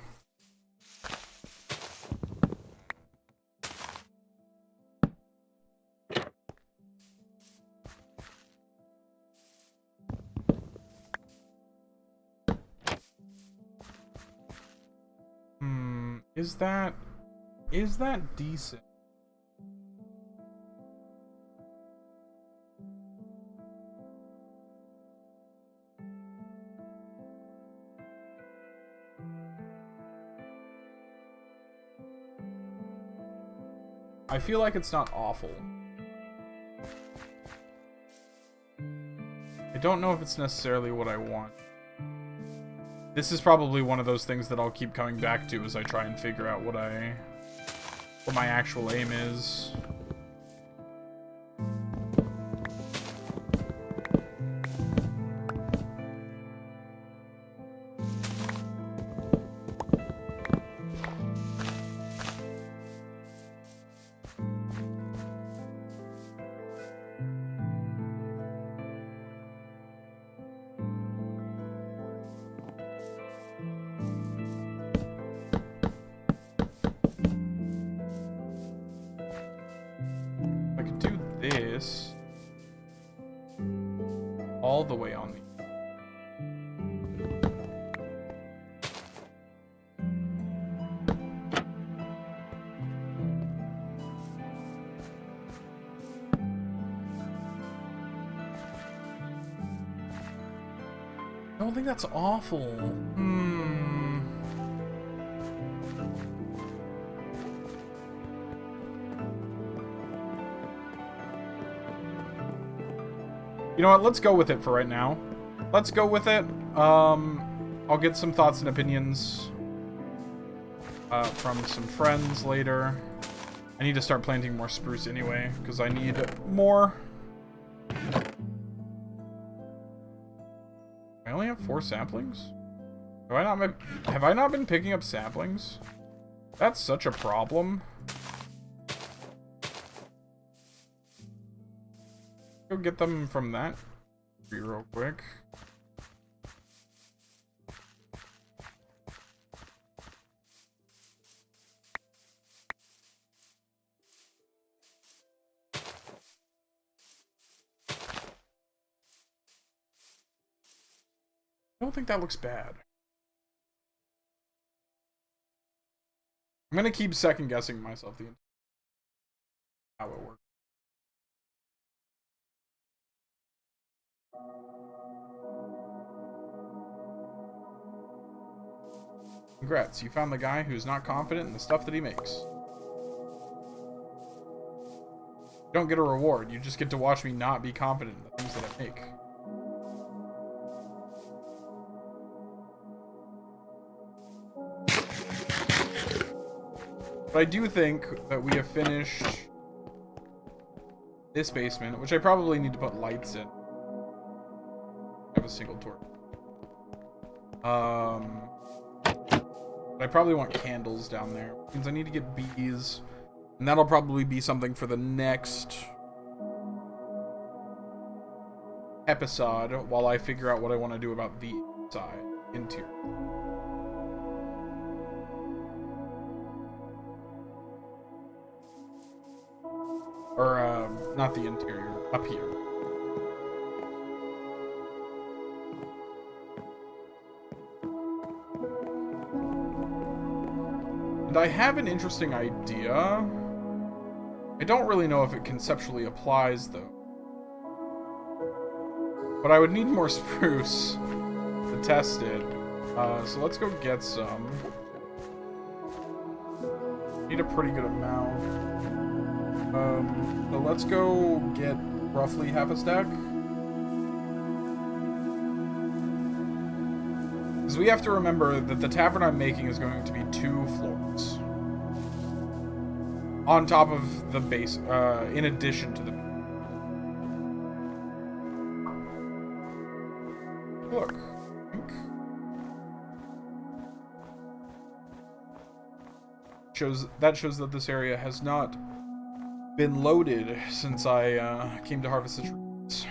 [SPEAKER 1] Is that decent? I feel like it's not awful. I don't know if it's necessarily what I want. This is probably one of those things that I'll keep coming back to as I try and figure out what my actual aim is. This all the way on the I don't think that's awful. You know what? Let's go with it for right now. Let's go with it. I'll get some thoughts and opinions from some friends later. I need to start planting more spruce anyway, because I need more. I only have 4 saplings? Have I not been picking up saplings? That's such a problem. Go get them from that tree real quick. I don't think that looks bad. I'm gonna keep second guessing myself the how it works. Congrats, you found the guy who's not confident in the stuff that he makes. You don't get a reward, you just get to watch me not be confident in the things that I make. But I do think that we have finished this basement, which I probably need to put lights in. I have a single torch. I probably want candles down there. Which means I need to get bees. And that'll probably be something for the next episode while I figure out what I want to do about the inside, interior. Or, not the interior, up here. And I have an interesting idea. I don't really know if it conceptually applies, though. But I would need more spruce to test it. So let's go get some. Need a pretty good amount. So let's go get roughly half a stack. Because we have to remember that the tavern I'm making is going to be 2 floors. On top of the base, in addition to the... Look. That shows that this area has not been loaded since I came to harvest the trees.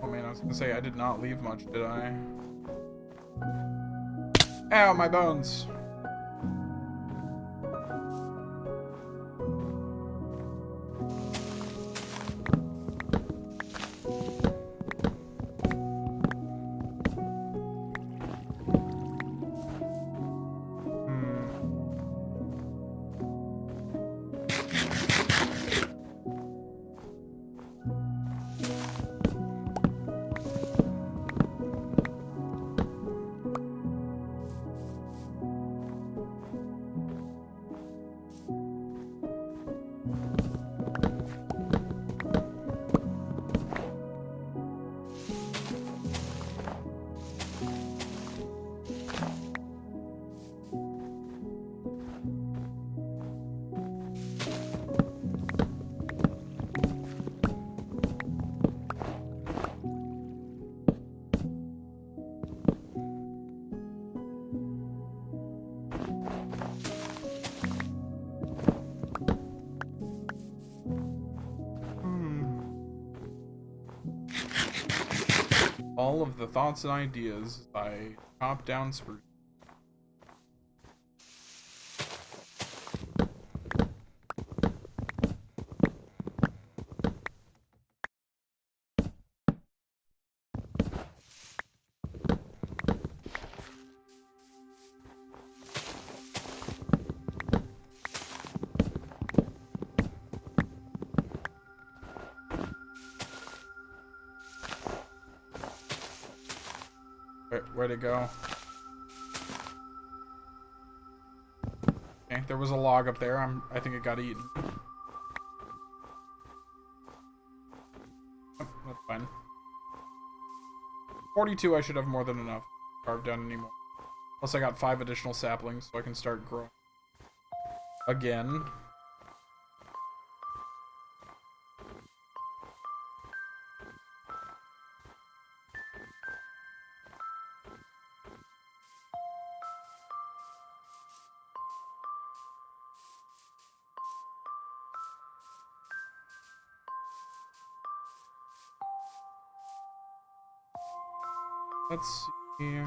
[SPEAKER 1] Oh man, I was gonna say I did not leave much, did I? Ow, my bones! All of the thoughts and ideas by top-down spruce. Where'd it go? Okay, there was a log up there. I think it got eaten. Oh, that's fine. 42, I should have more than enough to carve down anymore. Plus I got 5 additional saplings, so I can start growing again. Let's see.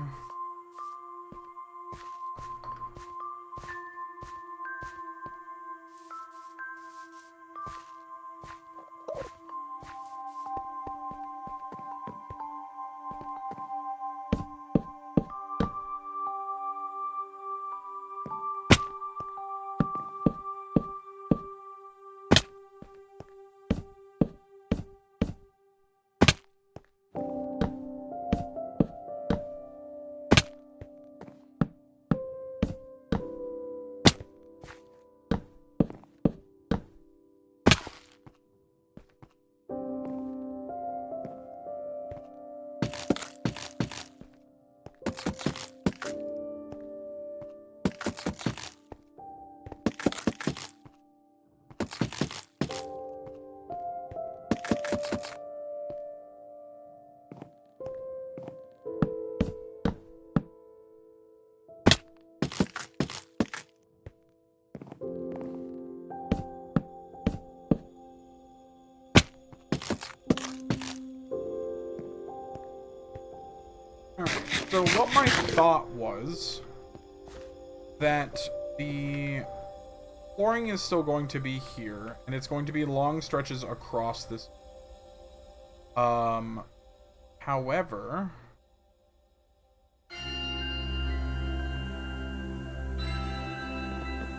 [SPEAKER 1] So what my thought was that the flooring is still going to be here, and it's going to be long stretches across this. However,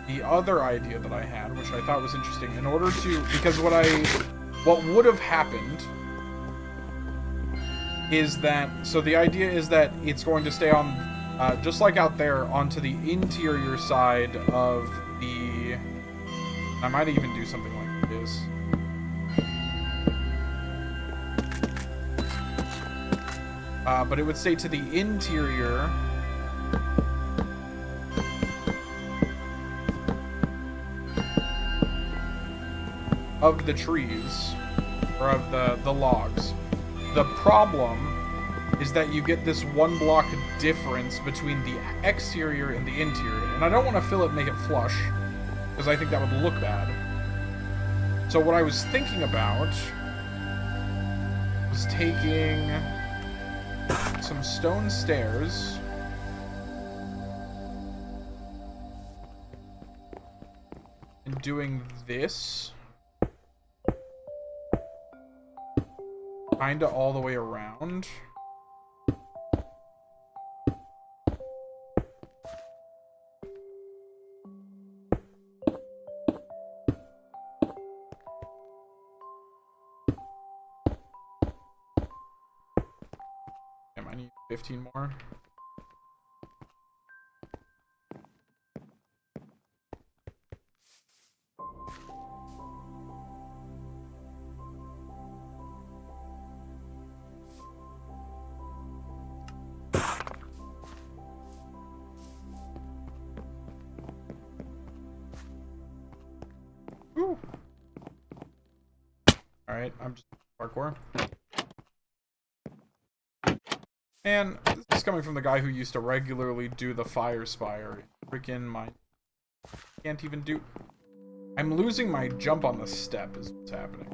[SPEAKER 1] the other idea that I had, which I thought was interesting, in order to, because what would have happened is that, so the idea is that it's going to stay on, just like out there, onto the interior side of the, I might even do something like this. But it would stay to the interior of the trees, or of the logs. The problem is that you get this 1 block difference between the exterior and the interior. And I don't want to fill it, make it flush, because I think that would look bad. So what I was thinking about was taking some stone stairs and doing this kinda all the way around. Damn, I need 15 more. Alright, I'm just parkour. And this is coming from the guy who used to regularly do the fire spire. Freaking my... Can't even do... I'm losing my jump on the step is what's happening.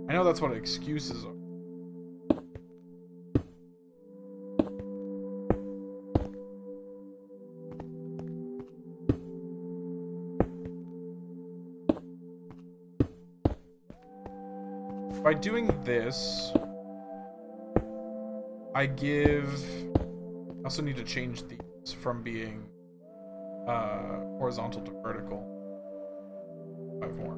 [SPEAKER 1] I know that's what excuses are. By doing this, I also need to change these from being horizontal to vertical. 5 more.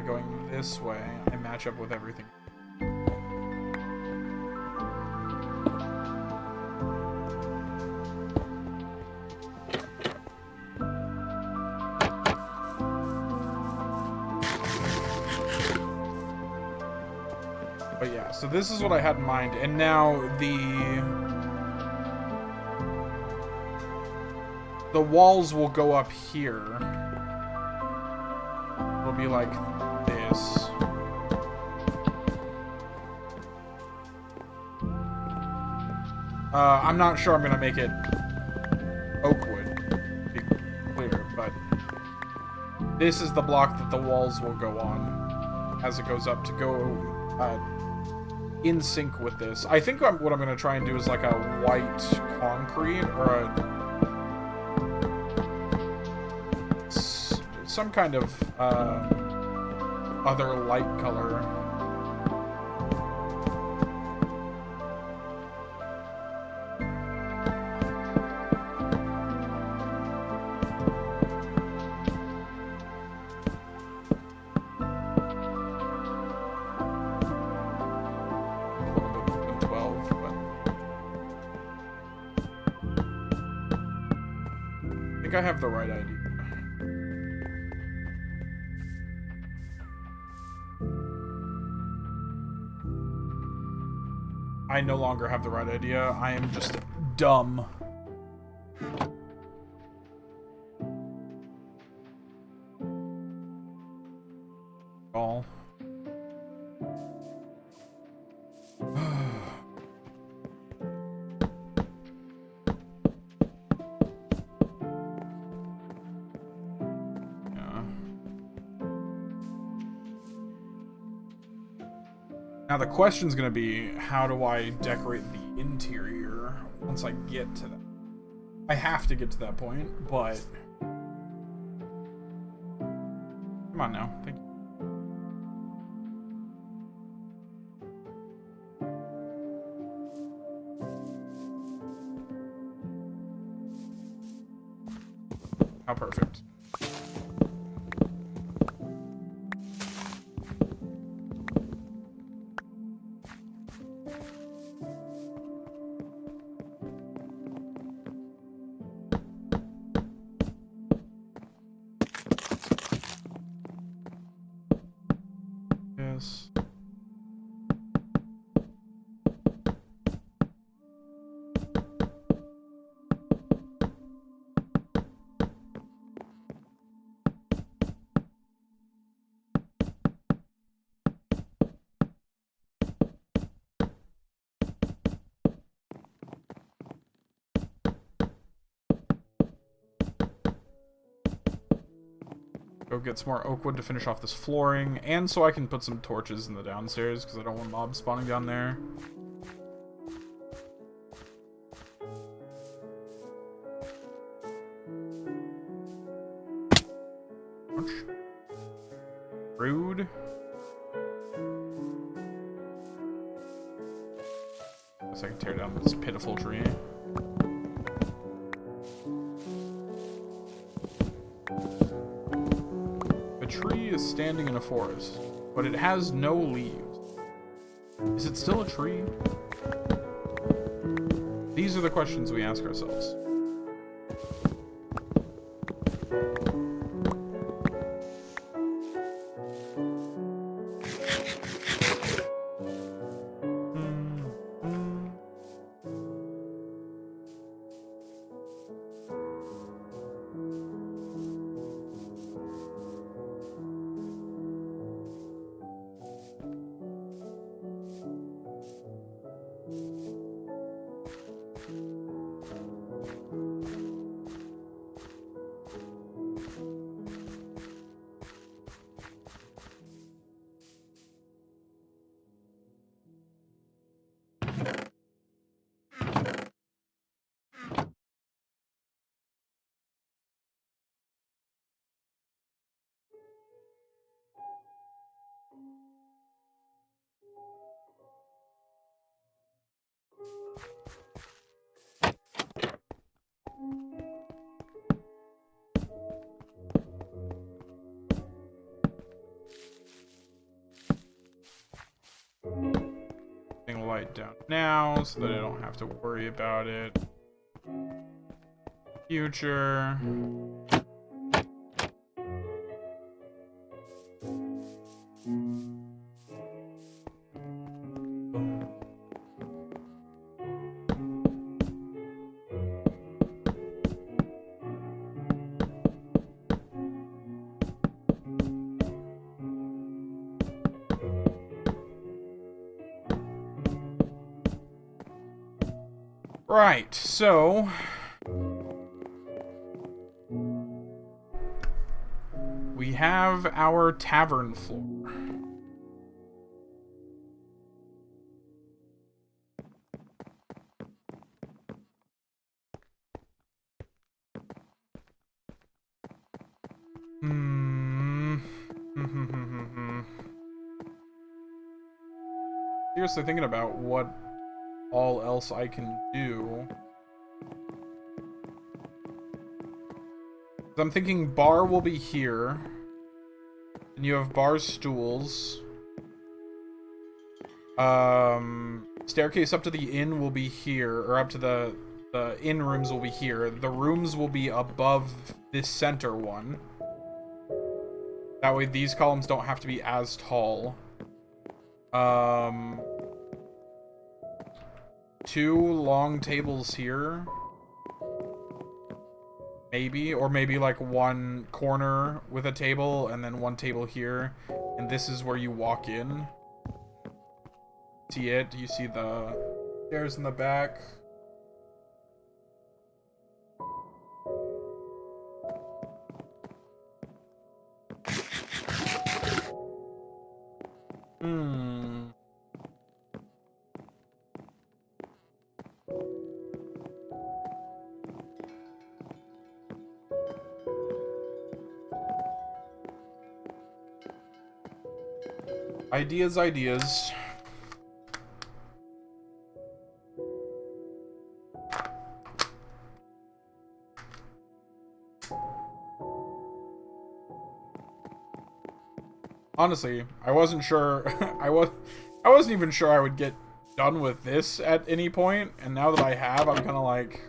[SPEAKER 1] going this way, I match up with everything. But yeah, so this is what I had in mind, and now the walls will go up here. It'll be like this. I'm not sure I'm gonna make it oakwood, to be clear, but this is the block that the walls will go on as it goes up to go in sync with this. I think what I'm gonna try and do is like a white concrete or some kind of other light color. I have the right idea. I no longer have the right idea. I am just dumb. All. Now the question's gonna be, how do I decorate the interior once I get to that? I have to get to that point, but... Come on now, thank you. How perfect. Yes. Go get some more oak wood to finish off this flooring, and so I can put some torches in the downstairs, because I don't want mobs spawning down there. Rude. Guess I can tear down this pitiful tree. A tree is standing in a forest, but it has no leaves. Is it still a tree? These are the questions we ask ourselves. light down now so that I don't have to worry about it. Future. Right, so we have our tavern floor. Seriously thinking about what all else I can do. I'm thinking bar will be here. And you have bar stools. Staircase up to the inn will be here, or up to the inn rooms will be here. The rooms will be above this center one. That way these columns don't have to be as tall. 2 long tables here. Maybe, or maybe like 1 corner with a table and then 1 table here. And this is where you walk in. See it? You see the stairs in the back. Ideas. Honestly, I wasn't sure. I wasn't even sure I would get done with this at any point, and now that I have, I'm kind of like,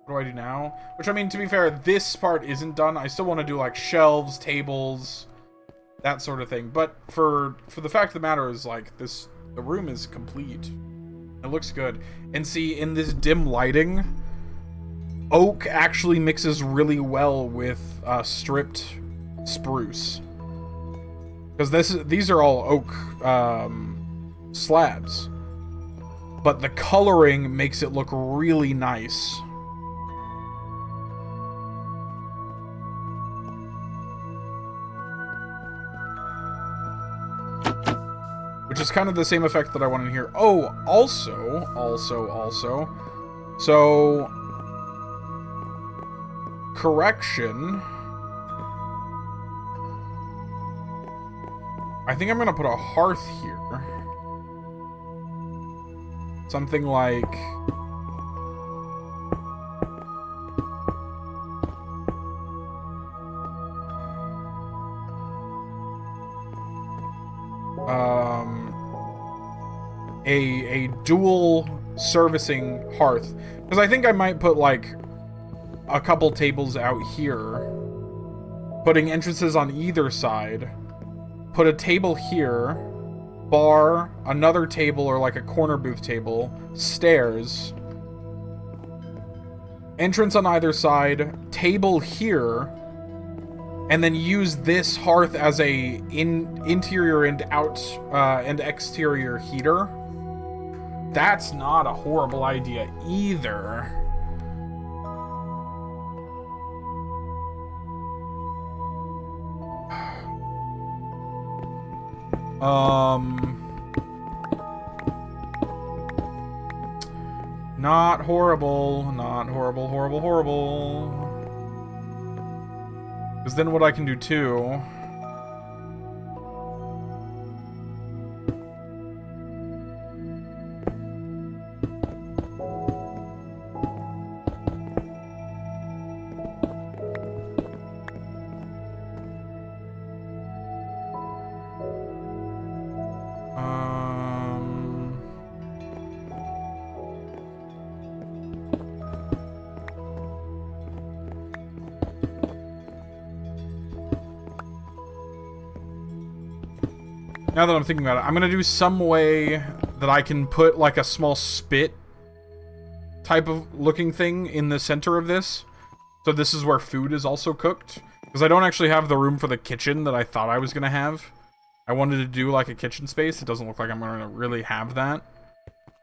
[SPEAKER 1] what do I do now? Which, I mean, to be fair, this part isn't done. I still want to do like shelves, tables, that sort of thing. But for the fact of the matter is, like, the room is complete. It looks good. And see, in this dim lighting, oak actually mixes really well with stripped spruce. Because these are all oak slabs. But the coloring makes it look really nice. Which is kind of the same effect that I want in here. Oh, also. So, correction. I think I'm gonna put a hearth here. Something like... a dual servicing hearth. Because I think I might put, like, a couple tables out here. Putting entrances on either side. Put a table here, bar, another table or like a corner booth table, stairs, entrance on either side, table here, and then use this hearth as a interior and and exterior heater. That's not a horrible idea either. Not horrible. Not horrible. Because then what I can do too... Now that I'm thinking about it, I'm gonna do some way that I can put like a small spit type of looking thing in the center of this. So this is where food is also cooked. Because I don't actually have the room for the kitchen that I thought I was gonna have. I wanted to do like a kitchen space. It doesn't look like I'm gonna really have that.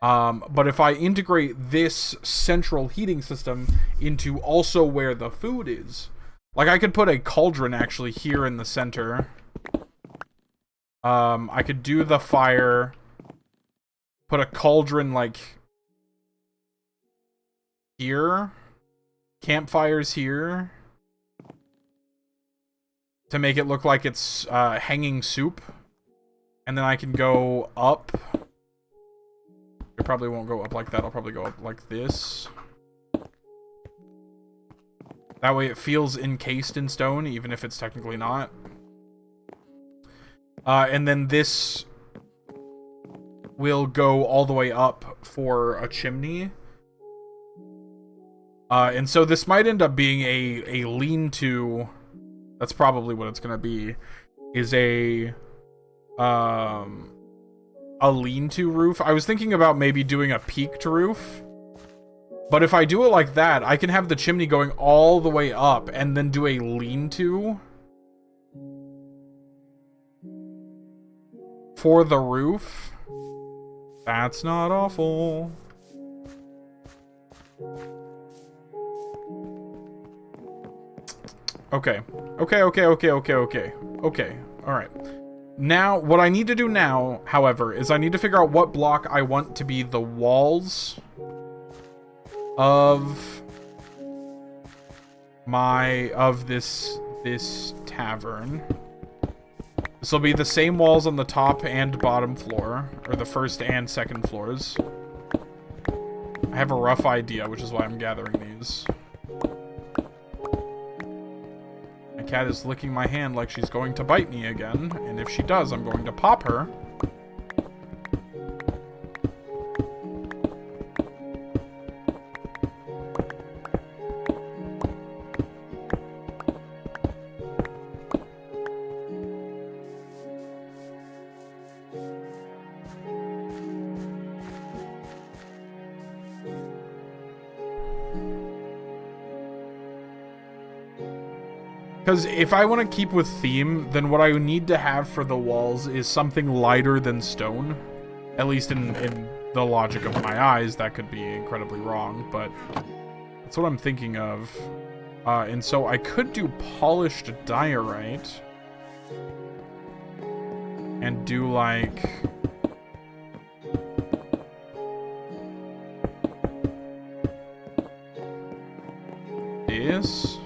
[SPEAKER 1] But if I integrate this central heating system into also where the food is, like I could put a cauldron actually here in the center. I could do the fire, put a cauldron like here, campfires here, to make it look like it's hanging soup, and then I can go up. It probably won't go up like that. I'll probably go up like this. That way it feels encased in stone, even if it's technically not. And then this will go all the way up for a chimney. And so this might end up being a lean-to. That's probably what it's gonna be. Is a lean-to roof. I was thinking about maybe doing a peaked roof. But if I do it like that, I can have the chimney going all the way up and then do a lean-to for the roof. That's not awful. Okay. Okay. Alright. Now, what I need to do now, however, is I need to figure out what block I want to be the walls of this tavern. This will be the same walls on the top and bottom floor, or the first and second floors. I have a rough idea, which is why I'm gathering these. My cat is licking my hand like she's going to bite me again, and if she does, I'm going to pop her. Because if I want to keep with theme, then what I need to have for the walls is something lighter than stone. At least in the logic of my eyes, that could be incredibly wrong, but that's what I'm thinking of. And so I could do polished diorite. And do like... this.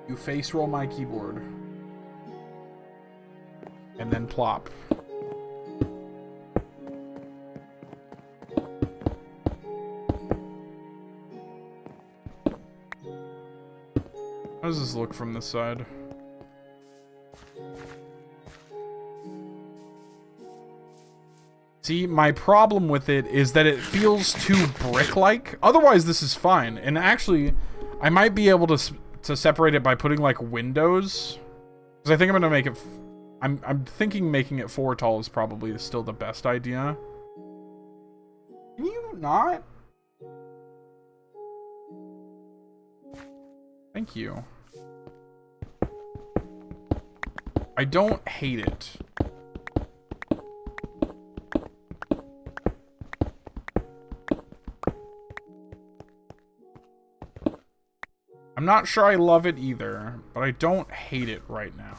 [SPEAKER 1] You face roll my keyboard. And then plop. How does this look from this side? See, my problem with it is that it feels too brick-like. Otherwise, this is fine. And actually, I might be able to separate it by putting, like, windows. Because I think I'm going to make it... I'm thinking making it 4 tall is probably still the best idea. Can you not? Thank you. I don't hate it. I'm not sure I love it either, but I don't hate it right now.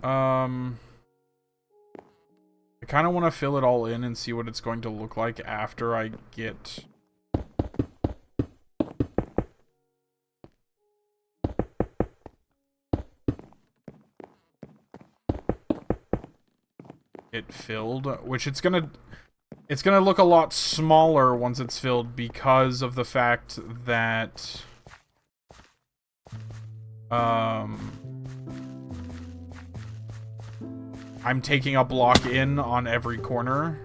[SPEAKER 1] I kind of want to fill it all in and see what it's going to look like after I get... it filled, which it's gonna look a lot smaller once it's filled because of the fact that I'm taking a block in on every corner,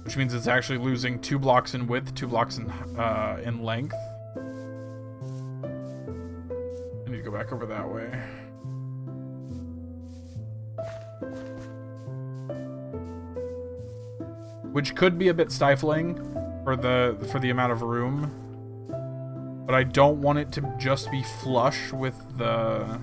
[SPEAKER 1] which means it's actually losing 2 blocks in width, 2 blocks in length. I need to go back over that way. Which could be a bit stifling for the amount of room, but I don't want it to just be flush with the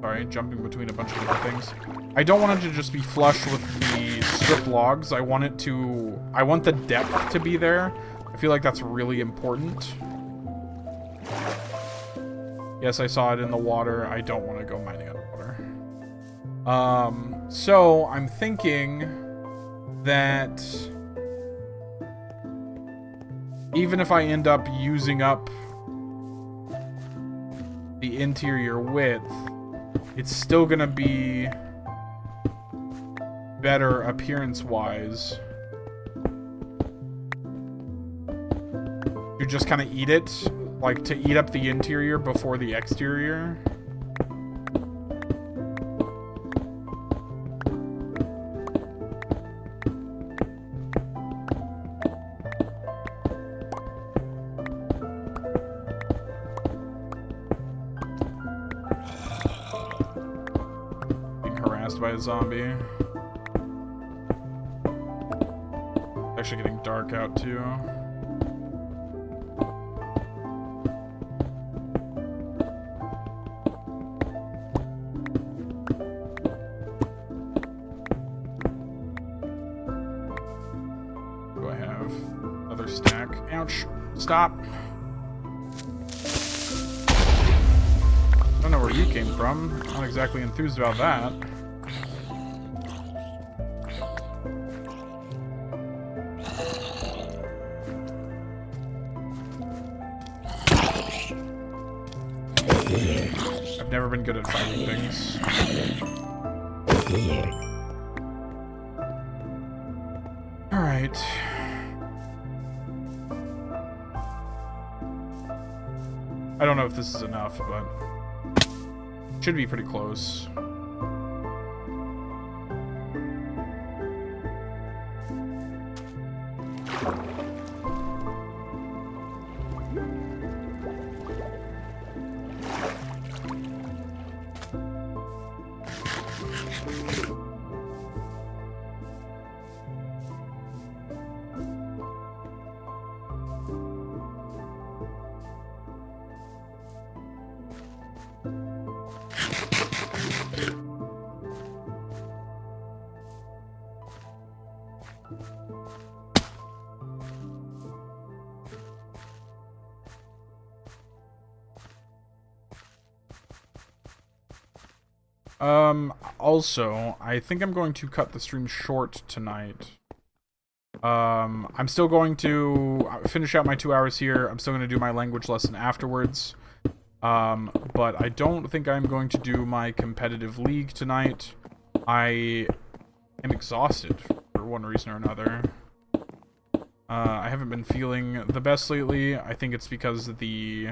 [SPEAKER 1] sorry, jumping between a bunch of different things. I don't want it to just be flush with the strip logs. I want the depth to be there. I feel like that's really important. Yes, I saw it in the water. I don't want to go mining underwater. So I'm thinking that even if I end up using up the interior width, it's still gonna be better appearance-wise to just kind of eat it, like to eat up the interior before the exterior. By a zombie. Actually getting dark out too. Do I have another stack? Ouch. Stop. I don't know where you came from. I'm not exactly enthused about that. I've never been good at fighting things. Alright. I don't know if this is enough, but it should be pretty close. Also, I think I'm going to cut the stream short tonight. I'm still going to finish out my 2 hours here. I'm still going to do my language lesson afterwards. But I don't think I'm going to do my competitive league tonight. I am exhausted for one reason or another. I haven't been feeling the best lately. I think it's because the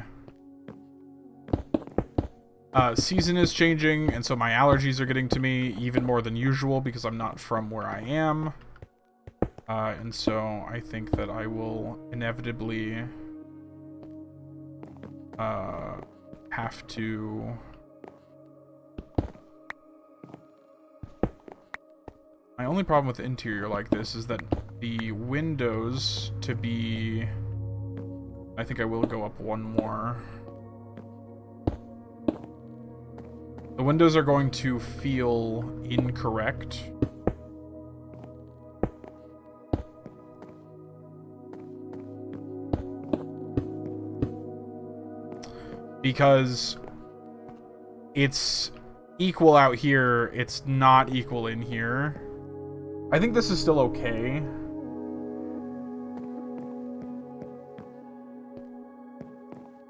[SPEAKER 1] season is changing, and so my allergies are getting to me even more than usual because I'm not from where I am. And so I think that I will inevitably have to my only problem with interior like this is that the windows to be I think I will go up one more. The windows are going to feel incorrect. Because it's equal out here, it's not equal in here. I think this is still okay.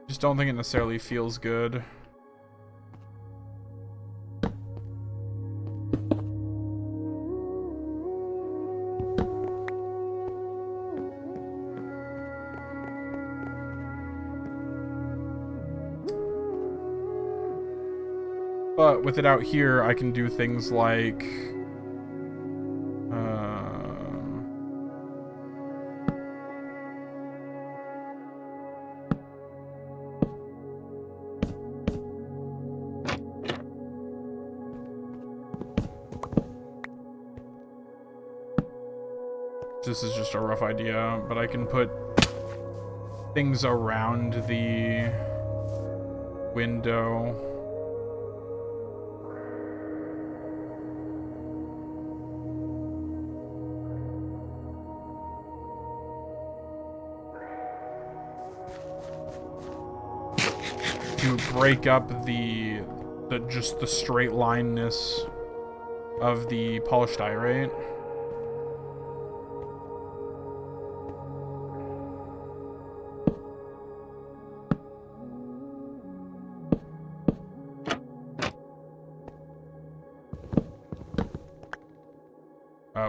[SPEAKER 1] Just don't think it necessarily feels good. But with it out here, I can do things like... This is just a rough idea, but I can put things around the window. To break up just the straight lineness of the polished diorite.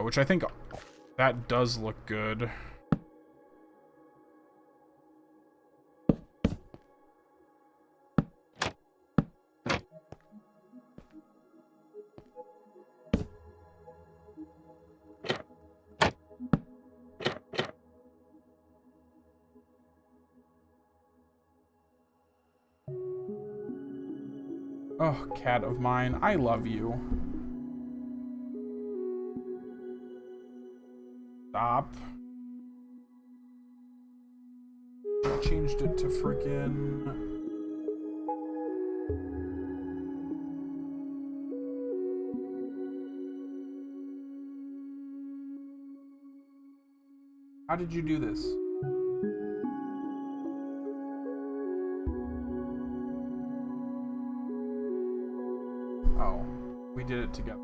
[SPEAKER 1] Which I think that does look good. Oh, cat of mine, I love you. Stop. I changed it to freaking... How did you do this? Oh, we did it together.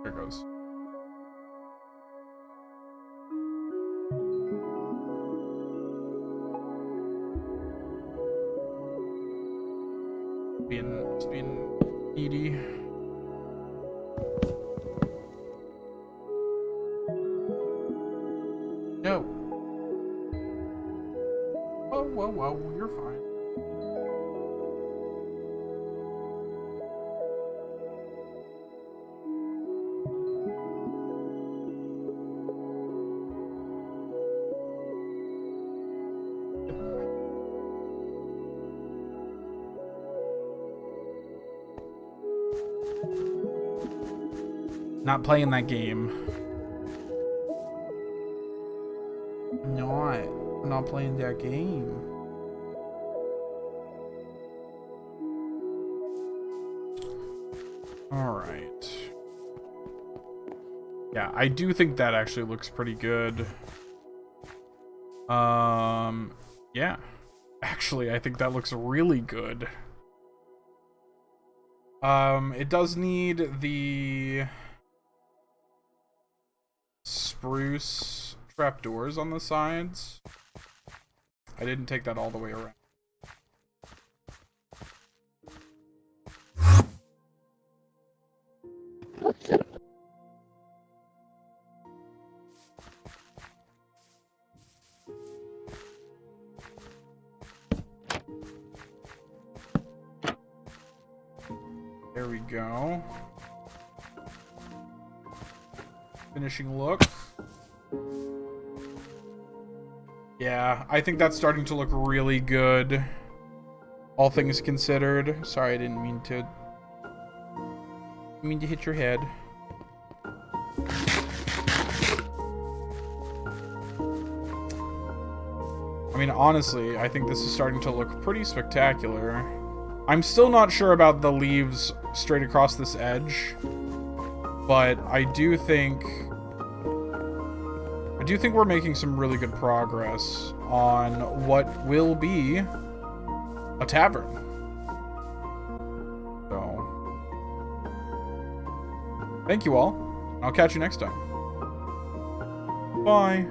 [SPEAKER 1] There it goes. Just being needy. No. Oh, whoa, you're fine. Not playing that game. I'm not playing that game. Alright. Yeah, I do think that actually looks pretty good. Yeah. Actually, I think that looks really good. It does need the spruce trapdoors on the sides. I didn't take that all the way around. There we go. Finishing look. Yeah, I think that's starting to look really good. All things considered. Sorry, I didn't mean to hit your head. I mean, honestly, I think this is starting to look pretty spectacular. I'm still not sure about the leaves straight across this edge, but I do think we're making some really good progress on what will be a tavern. So, thank you all. I'll catch you next time. Bye.